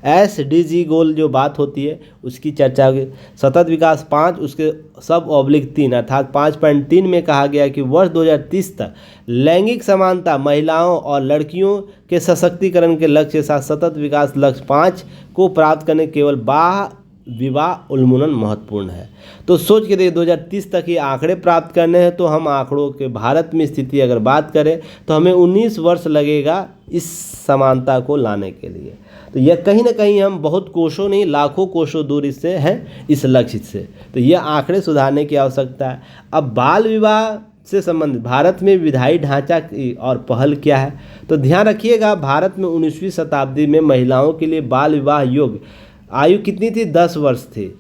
Speaker 1: SDG गोल जो बात होती है उसकी चर्चा होगी। सतत विकास 5 उसके सब/3 अर्थात 5.3 में कहा गया कि वर्ष 2030 तक लैंगिक समानता, महिलाओं और लड़कियों के सशक्तिकरण के लक्ष्य के साथ सतत विकास लक्ष्य 5 को प्राप्त करने केवल बाल विवाह उन्मूलन महत्वपूर्ण है। तो सोच के देखिए 2030 तक ये आंकड़े प्राप्त करने हैं। तो हम आंकड़ों के भारत में स्थिति अगर बात करें तो हमें 19 वर्ष लगेगा इस समानता को लाने के लिए। तो यह कहीं ना कहीं हम बहुत कोसों नहीं लाखों कोसों दूर इससे हैं, इस लक्ष्य से। तो यह आंकड़े सुधारने की आवश्यकता है। अब बाल विवाह से संबंधित भारत में विधायी ढांचा और पहल क्या है, तो ध्यान रखिएगा, भारत में 19वीं शताब्दी में महिलाओं के लिए बाल विवाह योग्य आयु कितनी थी, 10 वर्ष थी।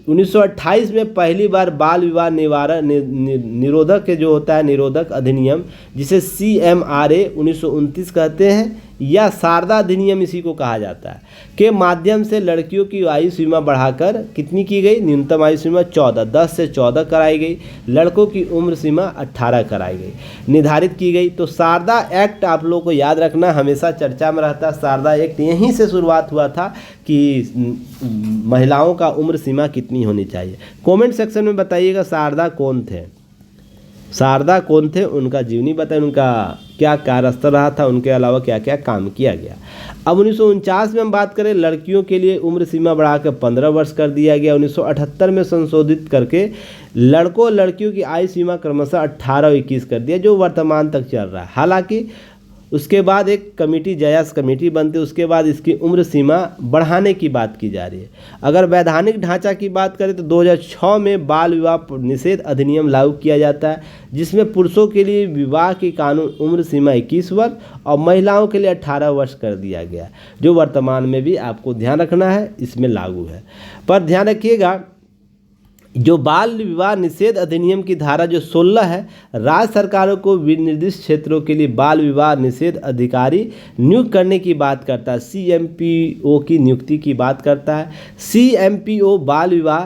Speaker 1: 1928 में पहली बार बाल विवाह निरोधक के जो होता है निरोधक अधिनियम, जिसे CMRA 1929 कहते हैं या शारदा अधिनियम इसी को कहा जाता है, के माध्यम से लड़कियों की आयु सीमा बढ़ाकर कितनी की गई, न्यूनतम आयु सीमा 10 से 14 कराई गई, लड़कों की उम्र सीमा 18 कराई गई, निर्धारित की गई। तो शारदा एक्ट आप लोगों को याद रखना, हमेशा चर्चा में रहता है। शारदा एक्ट यहीं से शुरुआत हुआ था कि महिलाओं का उम्र सीमा कितनी होनी चाहिए। कमेंट सेक्शन में बताइएगा शारदा कौन थे, उनका जीवनी बताएं, उनका क्या कार्यस्तर रहा था, उनके अलावा क्या क्या काम किया गया। अब 1949 में हम बात करें, लड़कियों के लिए उम्र सीमा बढ़ाकर 15 वर्ष कर दिया गया। 1978 में संशोधित करके लड़कों और लड़कियों की आयु सीमा क्रमशः 18 और 21 कर दिया, जो वर्तमान तक चल रहा है। हालांकि उसके बाद एक कमेटी, जयास कमेटी बनती है, उसके बाद इसकी उम्र सीमा बढ़ाने की बात की जा रही है। अगर वैधानिक ढांचा की बात करें तो 2006 में बाल विवाह निषेध अधिनियम लागू किया जाता है, जिसमें पुरुषों के लिए विवाह की कानून उम्र सीमा 21 वर्ष और महिलाओं के लिए 18 वर्ष कर दिया गया, जो वर्तमान में भी आपको ध्यान रखना है इसमें लागू है। पर ध्यान रखिएगा, जो बाल विवाह निषेध अधिनियम की धारा जो 16 है, राज्य सरकारों को निर्दिष्ट क्षेत्रों के लिए बाल विवाह निषेध अधिकारी नियुक्त करने की बात करता है, CMPO की नियुक्ति की बात करता है। CMPO बाल विवाह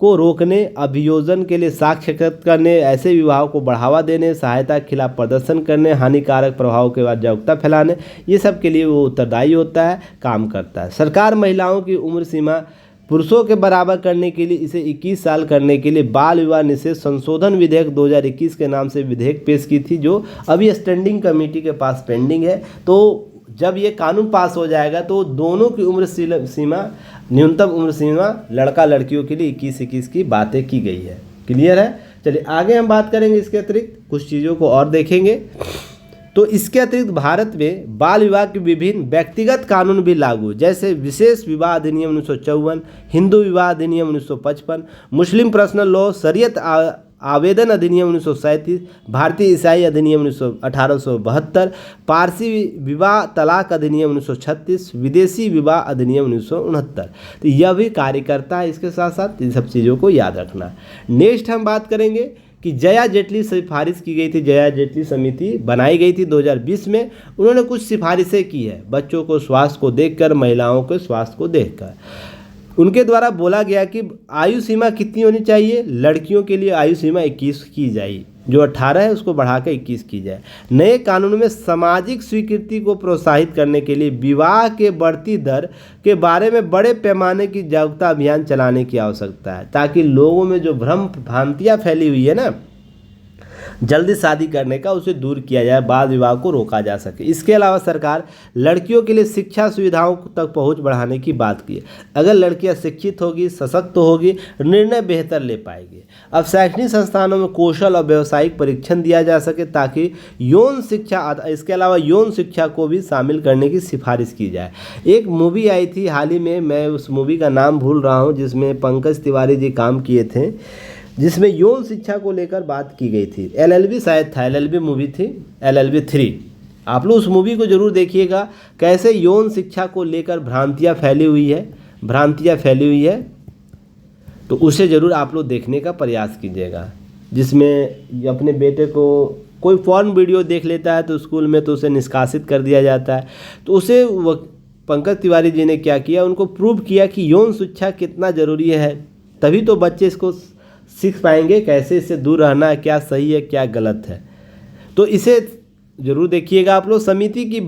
Speaker 1: को रोकने, अभियोजन के लिए साक्ष्य एकत्र करने, ऐसे विवाहों को बढ़ावा देने, सहायता के खिलाफ प्रदर्शन करने, हानिकारक प्रभाव के बाद जागरूकता फैलाने, ये सब के लिए वो उत्तरदायी होता है, काम करता है। सरकार महिलाओं की उम्र सीमा पुरुषों के बराबर करने के लिए इसे 21 साल करने के लिए बाल विवाह निषेध संशोधन विधेयक 2021 के नाम से विधेयक पेश की थी, जो अभी स्टैंडिंग कमेटी के पास पेंडिंग है। तो जब ये कानून पास हो जाएगा तो दोनों की उम्र सीमा, न्यूनतम उम्र सीमा लड़का लड़कियों के लिए 21 की बातें की गई है। क्लियर है? चलिए आगे हम बात करेंगे, इसके अतिरिक्त कुछ चीज़ों को और देखेंगे। तो इसके अतिरिक्त भारत में बाल विवाह के विभिन्न व्यक्तिगत कानून भी लागू, जैसे विशेष विवाह अधिनियम 1954, हिंदू विवाह अधिनियम 1955, मुस्लिम पर्सनल लॉ शरीयत आवेदन अधिनियम 1937, भारतीय ईसाई अधिनियम 1872, पारसी विवाह तलाक अधिनियम 1936, विदेशी विवाह अधिनियम 1969। तो यह भी कार्य करता है। इसके साथ साथ इन सब चीज़ों को याद रखना। नेक्स्ट हम बात करेंगे कि जया जेटली सिफारिश की गई थी, जया जेटली समिति बनाई गई थी 2020 में। उन्होंने कुछ सिफारिशें की है बच्चों को स्वास्थ्य को देखकर, महिलाओं के स्वास्थ्य को देखकर। उनके द्वारा बोला गया कि आयु सीमा कितनी होनी चाहिए, लड़कियों के लिए आयु सीमा 21 की जाए, जो 18 है उसको बढ़ाकर 21 की जाए। नए कानून में सामाजिक स्वीकृति को प्रोत्साहित करने के लिए विवाह के बढ़ती दर के बारे में बड़े पैमाने की जागरूकता अभियान चलाने की आवश्यकता है, ताकि लोगों में जो भ्रम भ्रांतियाँ फैली हुई है ना जल्दी शादी करने का, उसे दूर किया जाए, बाल विवाह को रोका जा सके। इसके अलावा सरकार लड़कियों के लिए शिक्षा सुविधाओं तक पहुंच बढ़ाने की बात की है। अगर लड़कियां शिक्षित होगी, सशक्त होगी, निर्णय बेहतर ले पाएगी। अब शैक्षणिक संस्थानों में कौशल और व्यावसायिक परीक्षण दिया जा सके, ताकि यौन शिक्षा, इसके अलावा यौन शिक्षा को भी शामिल करने की सिफारिश की जाए। एक मूवी आई थी हाल ही में, मैं उस मूवी का नाम भूल रहा हूँ, जिसमें पंकज तिवारी जी काम किए थे, जिसमें यौन शिक्षा को लेकर बात की गई थी। LLB शायद था, LLB मूवी थी, LLB 3। आप लोग उस मूवी को जरूर देखिएगा, कैसे यौन शिक्षा को लेकर भ्रांतियाँ फैली हुई है, तो उसे जरूर आप लोग देखने का प्रयास कीजिएगा। जिसमें अपने बेटे को कोई फॉर्न वीडियो देख लेता है तो स्कूल में तो उसे निष्कासित कर दिया जाता है। तो उसे पंकज तिवारी जी ने क्या किया, उनको प्रूव किया कि यौन शिक्षा कितना ज़रूरी है, तभी तो बच्चे इसको सीख पाएंगे कैसे इससे दूर रहना है, क्या सही है क्या गलत है। तो इसे जरूर देखिएगा आप लोग। समिति की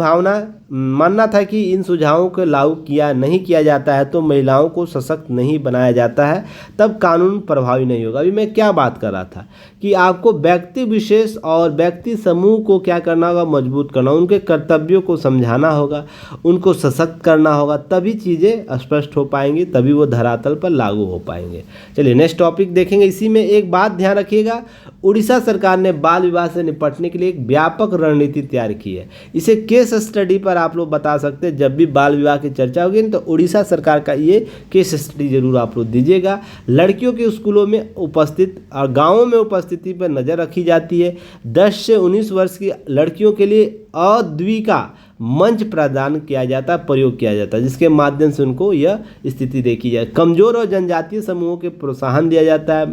Speaker 1: मानना था कि इन सुझावों को लागू नहीं किया जाता है तो महिलाओं को सशक्त नहीं बनाया जाता है, तब कानून प्रभावी नहीं होगा। अभी मैं क्या बात कर रहा था कि आपको व्यक्ति विशेष और व्यक्ति समूह को क्या करना होगा, मजबूत करना, उनके कर्तव्यों को समझाना होगा, उनको सशक्त करना होगा, तभी चीज़ें स्पष्ट हो पाएंगी, तभी वो धरातल पर लागू हो पाएंगे। चलिए नेक्स्ट टॉपिक देखेंगे। इसी में एक बात ध्यान रखिएगा, उड़ीसा सरकार ने बाल विवाह से निपटने के लिए एक व्यापक रणनीति तैयार की है। इसे केस स्टडी पर आप लोग बता सकते हैं। जब भी बाल विवाह की चर्चा होगी तो उड़ीसा सरकार का ये केस स्टडी जरूर आप लोग दीजिएगा। लड़कियों के स्कूलों में उपस्थित और गांवों में उपस्थिति पर नज़र रखी जाती है। 10 से 19 वर्ष की लड़कियों के लिए अद्विका मंच प्रदान किया जाता, प्रयोग किया जाता है, जिसके माध्यम से उनको यह स्थिति देखी जाए। कमजोर और जनजातीय समूहों के प्रोत्साहन दिया जाता है।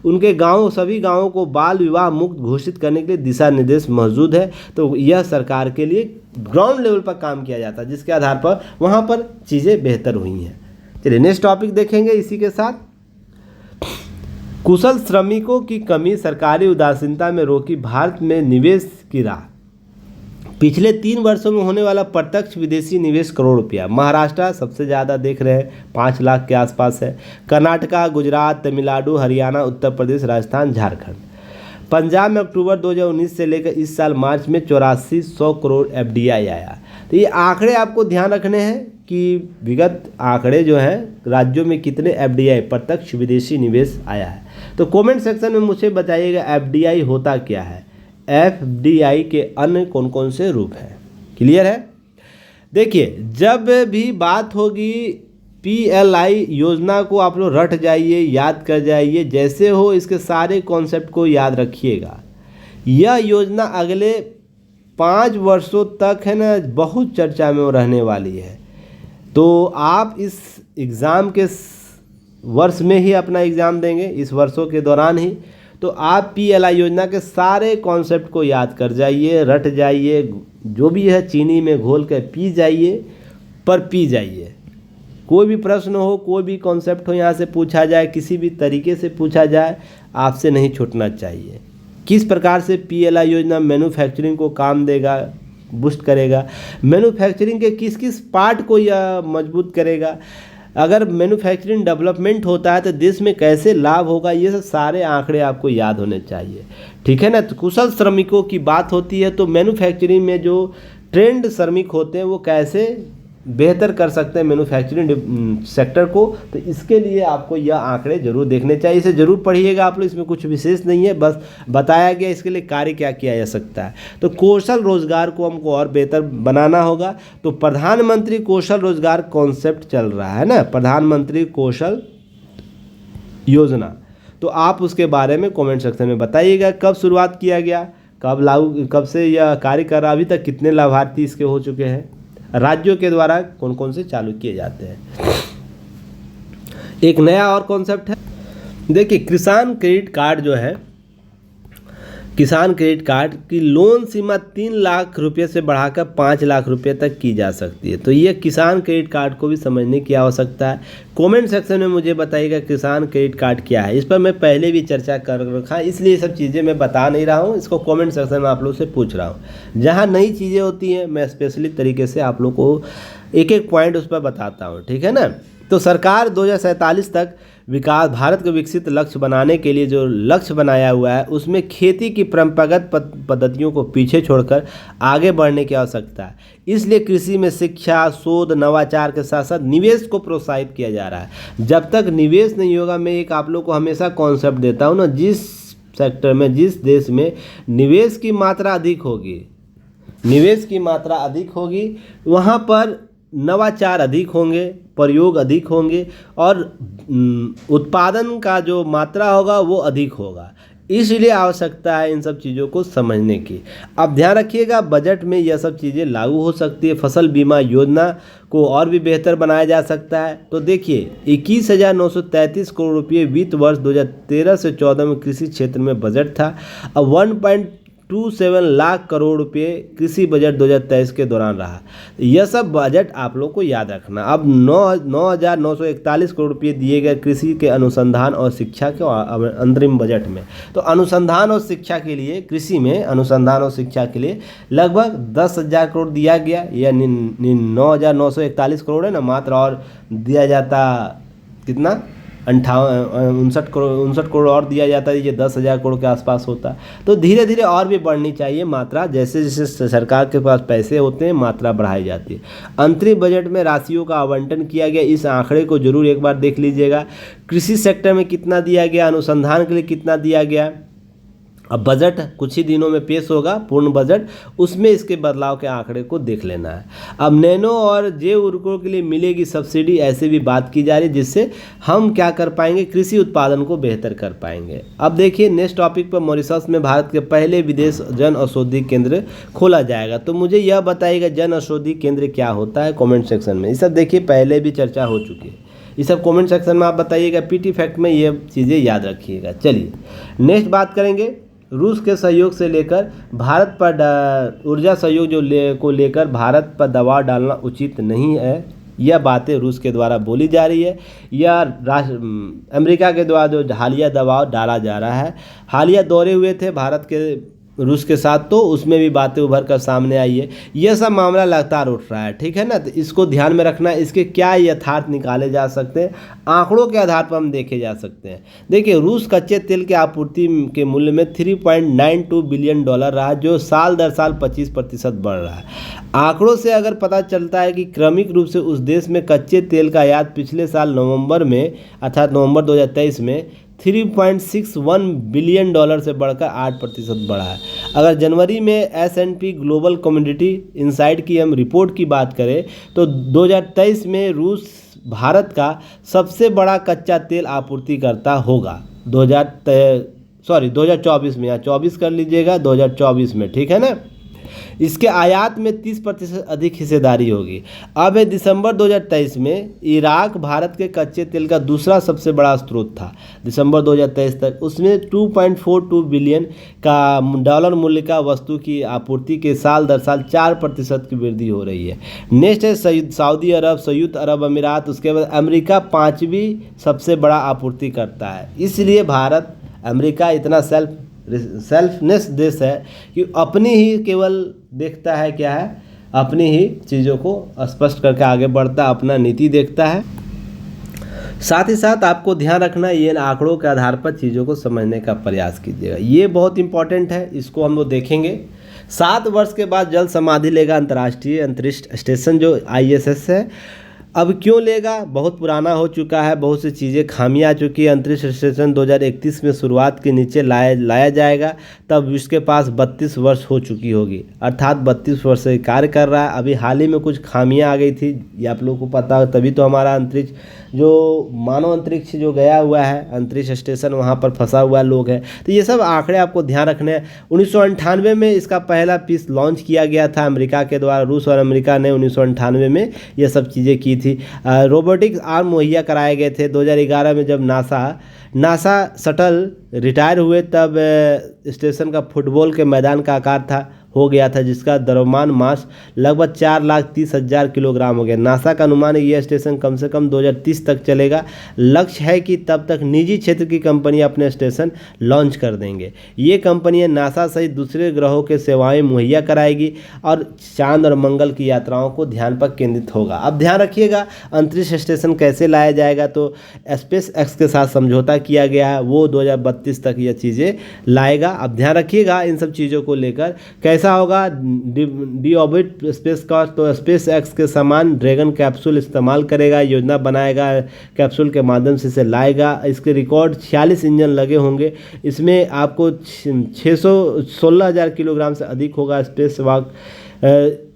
Speaker 1: उनके सभी गांवों को बाल विवाह मुक्त घोषित करने के लिए दिशा निर्देश मौजूद है। तो यह सरकार के लिए ग्राउंड लेवल पर काम किया जाता है, जिसके आधार पर वहाँ पर चीज़ें बेहतर हुई हैं। चलिए नेक्स्ट टॉपिक देखेंगे। इसी के साथ कुशल श्रमिकों की कमी, सरकारी उदासीनता में रोकी भारत में निवेश की राह। पिछले 3 वर्षों में होने वाला प्रत्यक्ष विदेशी निवेश करोड़ रुपया। महाराष्ट्र सबसे ज़्यादा देख रहे हैं, 5 लाख के आसपास है। कर्नाटका, गुजरात, तमिलनाडु, हरियाणा, उत्तर प्रदेश, राजस्थान, झारखंड। पंजाब में अक्टूबर 2019 से लेकर इस साल मार्च में 8400 करोड़ FDI आया। तो ये आंकड़े आपको ध्यान रखने हैं कि विगत आंकड़े जो हैं राज्यों में कितने FDI प्रत्यक्ष विदेशी निवेश आया है। तो कमेंट सेक्शन में मुझे बताइएगा FDI होता क्या है, FDI के अन्य कौन कौन से रूप हैं। क्लियर है। देखिए, जब भी बात होगी PLI योजना को आप लोग रट जाइए, याद कर जाइए, जैसे हो इसके सारे कॉन्सेप्ट को याद रखिएगा। यह योजना अगले 5 वर्षों तक है ना बहुत चर्चा में रहने वाली है। तो आप इस एग्ज़ाम के वर्ष में ही अपना एग्ज़ाम देंगे, इस वर्षों के दौरान ही, तो आप PLI योजना के सारे कॉन्सेप्ट को याद कर जाइए, रट जाइए, जो भी है चीनी में घोल कर पी जाइए। कोई भी प्रश्न हो, कोई भी कॉन्सेप्ट हो, यहाँ से पूछा जाए, किसी भी तरीके से पूछा जाए, आपसे नहीं छूटना चाहिए। किस प्रकार से PLI योजना मैन्युफैक्चरिंग को काम देगा, बूस्ट करेगा, मैन्युफैक्चरिंग के किस किस पार्ट को यह मजबूत करेगा, अगर मैन्युफैक्चरिंग डेवलपमेंट होता है तो देश में कैसे लाभ होगा, ये सब सारे आंकड़े आपको याद होने चाहिए। ठीक है ना। तो कुशल श्रमिकों की बात होती है तो मैन्युफैक्चरिंग में जो ट्रेंड श्रमिक होते हैं वो कैसे बेहतर कर सकते हैं मैन्युफैक्चरिंग सेक्टर को, तो इसके लिए आपको यह आंकड़े जरूर देखने चाहिए। इसे जरूर पढ़िएगा आप लोग, इसमें कुछ विशेष नहीं है, बस बताया गया इसके लिए कार्य क्या किया जा सकता है। तो कौशल रोजगार को हमको और बेहतर बनाना होगा। तो प्रधानमंत्री कौशल रोजगार कॉन्सेप्ट चल रहा है ना, प्रधानमंत्री कौशल योजना, तो आप उसके बारे में कमेंट सेक्शन में बताइएगा। कब शुरुआत किया गया, कब से यह कार्य कर रहा, अभी तक कितने लाभार्थी इसके हो चुके हैं, राज्यों के द्वारा कौन कौन से चालू किए जाते हैं। एक नया और कॉन्सेप्ट है, देखिए किसान क्रेडिट कार्ड जो है किसान क्रेडिट कार्ड की लोन सीमा 3 लाख रुपए से बढ़ाकर 5 लाख रुपए तक की जा सकती है। तो ये किसान क्रेडिट कार्ड को भी समझने की आवश्यकता है। कमेंट सेक्शन में मुझे बताइएगा किसान क्रेडिट कार्ड क्या है। इस पर मैं पहले भी चर्चा कर रखा है, इसलिए ये सब चीज़ें मैं बता नहीं रहा हूँ, इसको कमेंट सेक्शन में आप लोग से पूछ रहा हूँ। जहाँ नई चीज़ें होती हैं मैं स्पेशली तरीके से आप लोग को एक एक पॉइंट उस पर बताता हूँ, ठीक है ना। तो सरकार 2047 तक विकास भारत को विकसित लक्ष्य बनाने के लिए जो लक्ष्य बनाया हुआ है उसमें खेती की परंपरागत पद्धतियों को पीछे छोड़कर आगे बढ़ने की आवश्यकता है। इसलिए कृषि में शिक्षा, शोध, नवाचार के साथ साथ निवेश को प्रोत्साहित किया जा रहा है। जब तक निवेश नहीं होगा, मैं एक आप लोग को हमेशा कॉन्सेप्ट देता हूँ ना, जिस सेक्टर में जिस देश में निवेश की मात्रा अधिक होगी वहाँ पर नवाचार अधिक होंगे, प्रयोग अधिक होंगे और उत्पादन का जो मात्रा होगा वो अधिक होगा। इसलिए आवश्यकता है इन सब चीज़ों को समझने की। अब ध्यान रखिएगा, बजट में यह सब चीज़ें लागू हो सकती है। फसल बीमा योजना को और भी बेहतर बनाया जा सकता है। तो देखिए 21,933 करोड़ रुपये वित्त वर्ष 2013 से 14 में कृषि क्षेत्र में बजट था। अब 1.27 लाख करोड़ रुपये कृषि बजट 2023 के दौरान रहा। यह सब बजट आप लोग को याद रखना। अब 9,941 करोड़ रुपये दिए गए कृषि के अनुसंधान और शिक्षा के अंतरिम बजट में। तो अनुसंधान और शिक्षा के लिए, कृषि में अनुसंधान और शिक्षा के लिए लगभग 10,000 करोड़ दिया गया, या 9,941 करोड़ है ना मात्र, और दिया जाता कितना 59 करोड़ और दिया जाता है, ये 10,000 करोड़ के आसपास होता। तो धीरे धीरे और भी बढ़नी चाहिए मात्रा, जैसे जैसे सरकार के पास पैसे होते हैं मात्रा बढ़ाई जाती है। अंतरिम बजट में राशियों का आवंटन किया गया, इस आंकड़े को जरूर एक बार देख लीजिएगा। कृषि सेक्टर में कितना दिया गया, अनुसंधान के लिए कितना दिया गया। अब बजट कुछ ही दिनों में पेश होगा, पूर्ण बजट, उसमें इसके बदलाव के आंकड़े को देख लेना है। अब नैनो और जैव उर्वरकों के लिए मिलेगी सब्सिडी, ऐसे भी बात की जा रही है, जिससे हम क्या कर पाएंगे, कृषि उत्पादन को बेहतर कर पाएंगे। अब देखिए नेक्स्ट टॉपिक पर, मॉरिशस में भारत के पहले विदेश जन औषधि केंद्र खोला जाएगा। तो मुझे यह बताइएगा जन औषधि केंद्र क्या होता है, कॉमेंट सेक्शन में। ये सब देखिए पहले भी चर्चा हो चुकी है, ये सब कमेंट सेक्शन में आप बताइएगा। पीटी फैक्ट में ये चीज़ें याद रखिएगा। चलिए नेक्स्ट बात करेंगे, रूस के सहयोग से लेकर भारत पर ऊर्जा सहयोग को लेकर भारत पर दबाव डालना उचित नहीं है। यह बातें रूस के द्वारा बोली जा रही है, या अमेरिका के द्वारा जो हालिया दबाव डाला जा रहा है। हालिया दौरे हुए थे भारत के रूस के साथ, तो उसमें भी बातें उभर कर सामने आई है। यह सब मामला लगातार उठ रहा है, ठीक है ना। तो इसको ध्यान में रखना है, इसके क्या यथार्थ निकाले जा सकते हैं, आंकड़ों के आधार पर हम देखे जा सकते हैं। देखिए रूस कच्चे तेल के आपूर्ति के मूल्य में $3.92 बिलियन रहा, जो साल दर साल 25% बढ़ रहा है। आंकड़ों से अगर पता चलता है कि क्रमिक रूप से उस देश में कच्चे तेल का आयात पिछले साल नवंबर में, अर्थात नवंबर 2023 में $3.61 बिलियन से बढ़कर 8% बढ़ा है। अगर जनवरी में S&P ग्लोबल कमोडिटी इनसाइट की हम रिपोर्ट की बात करें तो 2023 में रूस भारत का सबसे बड़ा कच्चा तेल आपूर्तिकर्ता होगा। 2024 में, या 24 कर लीजिएगा, 2024 में, ठीक है ना। इसके आयात में 30% अधिक हिस्सेदारी होगी। अब दिसंबर 2023 में इराक भारत के कच्चे तेल का दूसरा सबसे बड़ा स्रोत था। दिसंबर 2023 तक उसमें 2.42 बिलियन का डॉलर मूल्य का वस्तु की आपूर्ति के साल दर साल 4% की वृद्धि हो रही है। नेक्स्ट है सऊदी अरब, संयुक्त अरब अमीरात, उसके बाद अमेरिका 5वीं सबसे बड़ा आपूर्ति करता है। इसलिए भारत, अमेरिका इतना सेल्फनेस देश है कि अपनी ही केवल देखता है, क्या है, अपनी ही चीज़ों को स्पष्ट करके आगे बढ़ता है, अपना नीति देखता है। साथ ही साथ आपको ध्यान रखना, ये आंकड़ों के आधार पर चीज़ों को समझने का प्रयास कीजिएगा, ये बहुत इंपॉर्टेंट है, इसको हम लोग देखेंगे। 7 वर्ष के बाद जल समाधि लेगा अंतर्राष्ट्रीय अंतरिक्ष स्टेशन जो ISS है। अब क्यों लेगा, बहुत पुराना हो चुका है, बहुत सी चीज़ें खामियां आ चुकी है। अंतरिक्ष स्टेशन 2031 में शुरुआत के नीचे लाया जाएगा, तब इसके पास 32 वर्ष हो चुकी होगी, अर्थात 32 वर्ष से कार्य कर रहा है। अभी हाल ही में कुछ खामियां आ गई थी, ये आप लोगों को पता हो, तभी तो हमारा अंतरिक्ष जो मानव अंतरिक्ष जो गया हुआ है, अंतरिक्ष स्टेशन वहाँ पर फंसा हुआ लोग है। तो ये सब आंकड़े आपको ध्यान रखने हैं। 1998 में इसका पहला पीस लॉन्च किया गया था अमेरिका के द्वारा। रूस और अमेरिका ने 1998 में ये सब चीज़ें की थी। थी। रोबोटिक्स आर्म मुहैया कराए गए थे 2011 में जब नासा शटल रिटायर हुए, तब स्टेशन का फुटबॉल के मैदान का आकार हो गया था, जिसका द्रव्यमान मास लगभग 4,30,000 किलोग्राम हो गया। नासा का अनुमान है यह स्टेशन कम से कम 2030 तक चलेगा। लक्ष्य है कि तब तक निजी क्षेत्र की कंपनियां अपने स्टेशन लॉन्च कर देंगे। ये कंपनियां नासा सहित दूसरे ग्रहों के सेवाएं मुहैया कराएगी और चांद और मंगल की यात्राओं को ध्यान पर केंद्रित होगा। अब ध्यान रखिएगा, अंतरिक्ष स्टेशन कैसे लाया जाएगा, तो स्पेस एक्स के साथ समझौता किया गया है, वो 2032 तक ये चीज़ें लाएगा। अब ध्यान रखिएगा इन सब चीज़ों को लेकर। कैसा होगा डी ऑर्बिट स्पेस का, तो स्पेस एक्स के समान ड्रैगन कैप्सूल इस्तेमाल करेगा, योजना बनाएगा, कैप्सूल के माध्यम से इसे लाएगा। इसके रिकॉर्ड 46 इंजन लगे होंगे। इसमें आपको 16,000 किलोग्राम से अधिक होगा स्पेस वॉक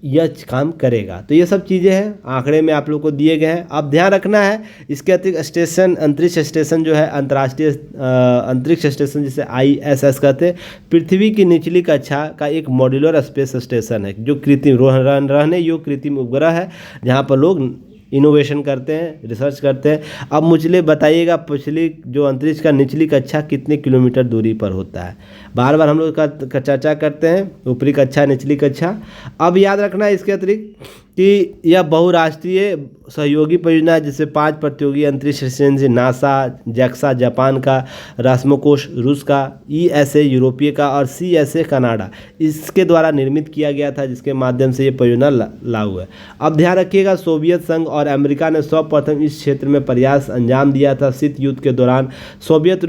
Speaker 1: यह काम करेगा। तो ये सब चीज़ें हैं, आंकड़े में आप लोग को दिए गए हैं। अब ध्यान रखना है इसके अतिरिक्त स्टेशन, अंतरिक्ष स्टेशन जो है अंतर्राष्ट्रीय अंतरिक्ष स्टेशन जिसे ISS कहते हैं, पृथ्वी की निचली कक्षा का एक मॉड्यूलर स्पेस स्टेशन है जो कृत्रिम रहने योग्य कृत्रिम उपग्रह है, जहाँ पर लोग इनोवेशन करते हैं, रिसर्च करते हैं। अब मुझे बताइएगा पिछली जो अंतरिक्ष का निचली कक्षा कितने किलोमीटर दूरी पर होता है। बार बार हम लोग का चर्चा करते हैं ऊपरी कक्षा निचली कक्षा। अब याद रखना है इसके अतिरिक्त कि यह बहुराष्ट्रीय सहयोगी परियोजना है, जिससे 5 प्रतियोगी अंतरिक्ष एजेंसी नासा, जैक्सा जापान का, रास्मोकोस रूस का, ESA यूरोपीय का और CSA कनाडा, इसके द्वारा निर्मित किया गया था, जिसके माध्यम से ये परियोजना लागू है। अब ध्यान रखिएगा, सोवियत संघ और अमेरिका ने सर्वप्रथम इस क्षेत्र में प्रयास अंजाम दिया था। शीत युद्ध के दौरान सोवियत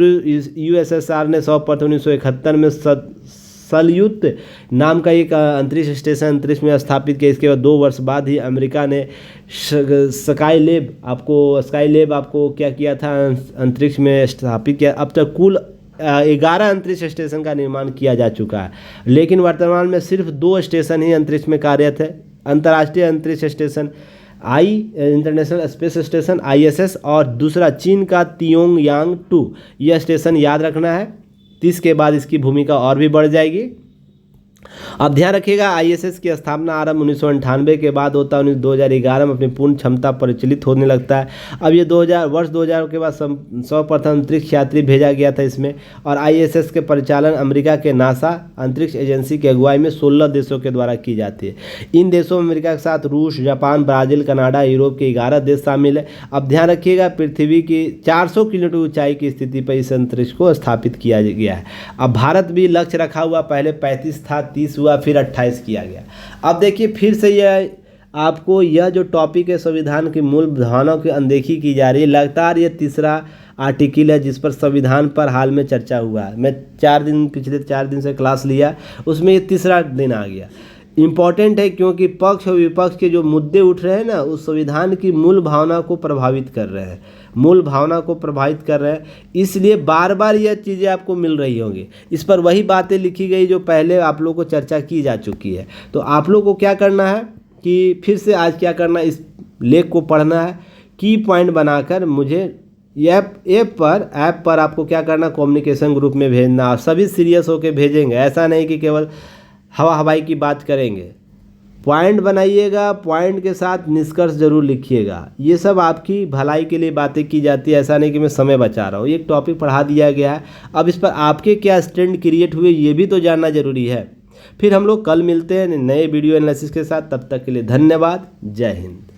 Speaker 1: USSR ने सर्वप्रथम 1971 में सलयुक्त नाम का एक अंतरिक्ष स्टेशन अंतरिक्ष में स्थापित किया। इसके बाद 2 वर्ष बाद ही अमेरिका ने स्काईलैब आपको क्या किया था, अंतरिक्ष में स्थापित किया। अब तक कुल 11 अंतरिक्ष स्टेशन का निर्माण किया जा चुका है, लेकिन वर्तमान में सिर्फ 2 स्टेशन ही अंतरिक्ष में कार्यरत है। अंतर्राष्ट्रीय अंतरिक्ष station international space station ISS और दूसरा चीन का तियोंगयांग 2। यह स्टेशन याद रखना है, 30 के बाद इसकी भूमिका और भी बढ़ जाएगी। अब ध्यान रखिएगा, ISS की स्थापना आरंभ 1998 के बाद होता है। 2011 में अपनी पूर्ण क्षमता परिचालित होने लगता है। अब ये वर्ष 2000 के बाद सर्वप्रथम अंतरिक्ष यात्री भेजा गया था इसमें, और ISS के परिचालन अमेरिका के नासा अंतरिक्ष एजेंसी की अगुवाई में 16 देशों के द्वारा की जाती है। इन देशों में अमेरिका के साथ रूस, जापान, ब्राज़ील, कनाडा, यूरोप के 11 देश शामिल है। अब ध्यान रखिएगा, पृथ्वी की 400 किलोमीटर ऊंचाई की स्थिति पर इस अंतरिक्ष को स्थापित किया गया है। अब भारत भी लक्ष्य रखा हुआ, पहले 35 था, 30 हुआ, फिर 28 किया गया। अब देखिए फिर से यह आपको यह जो टॉपिक है संविधान की मूल भावनाओं की अनदेखी की जा रही है। लगातार ये तीसरा आर्टिकल है जिस पर संविधान पर हाल में चर्चा हुआ है। मैं पिछले 4 दिन से क्लास लिया, उसमें ये तीसरा दिन आ गया। इम्पॉर्टेंट है क्योंकि पक्ष और विपक्ष के जो मुद्दे उठ रहे हैं ना, उस संविधान की मूल भावना को प्रभावित कर रहे हैं, इसलिए बार बार यह चीज़ें आपको मिल रही होंगी। इस पर वही बातें लिखी गई जो पहले आप लोगों को चर्चा की जा चुकी है। तो आप लोग को क्या करना है कि फिर से आज क्या करना है, इस लेख को पढ़ना है, की पॉइंट बनाकर मुझे ऐप पर आपको क्या करना, कम्युनिकेशन ग्रुप में भेजना। सभी सीरियस होकर भेजेंगे, ऐसा नहीं कि केवल हवाई की बात करेंगे। पॉइंट बनाइएगा, पॉइंट के साथ निष्कर्ष जरूर लिखिएगा। ये सब आपकी भलाई के लिए बातें की जाती है, ऐसा नहीं कि मैं समय बचा रहा हूँ। ये एक टॉपिक पढ़ा दिया गया है, अब इस पर आपके क्या स्टैंड क्रिएट हुए ये भी तो जानना जरूरी है। फिर हम लोग कल मिलते हैं नए वीडियो एनालिसिस के साथ, तब तक के लिए धन्यवाद। जय हिंद।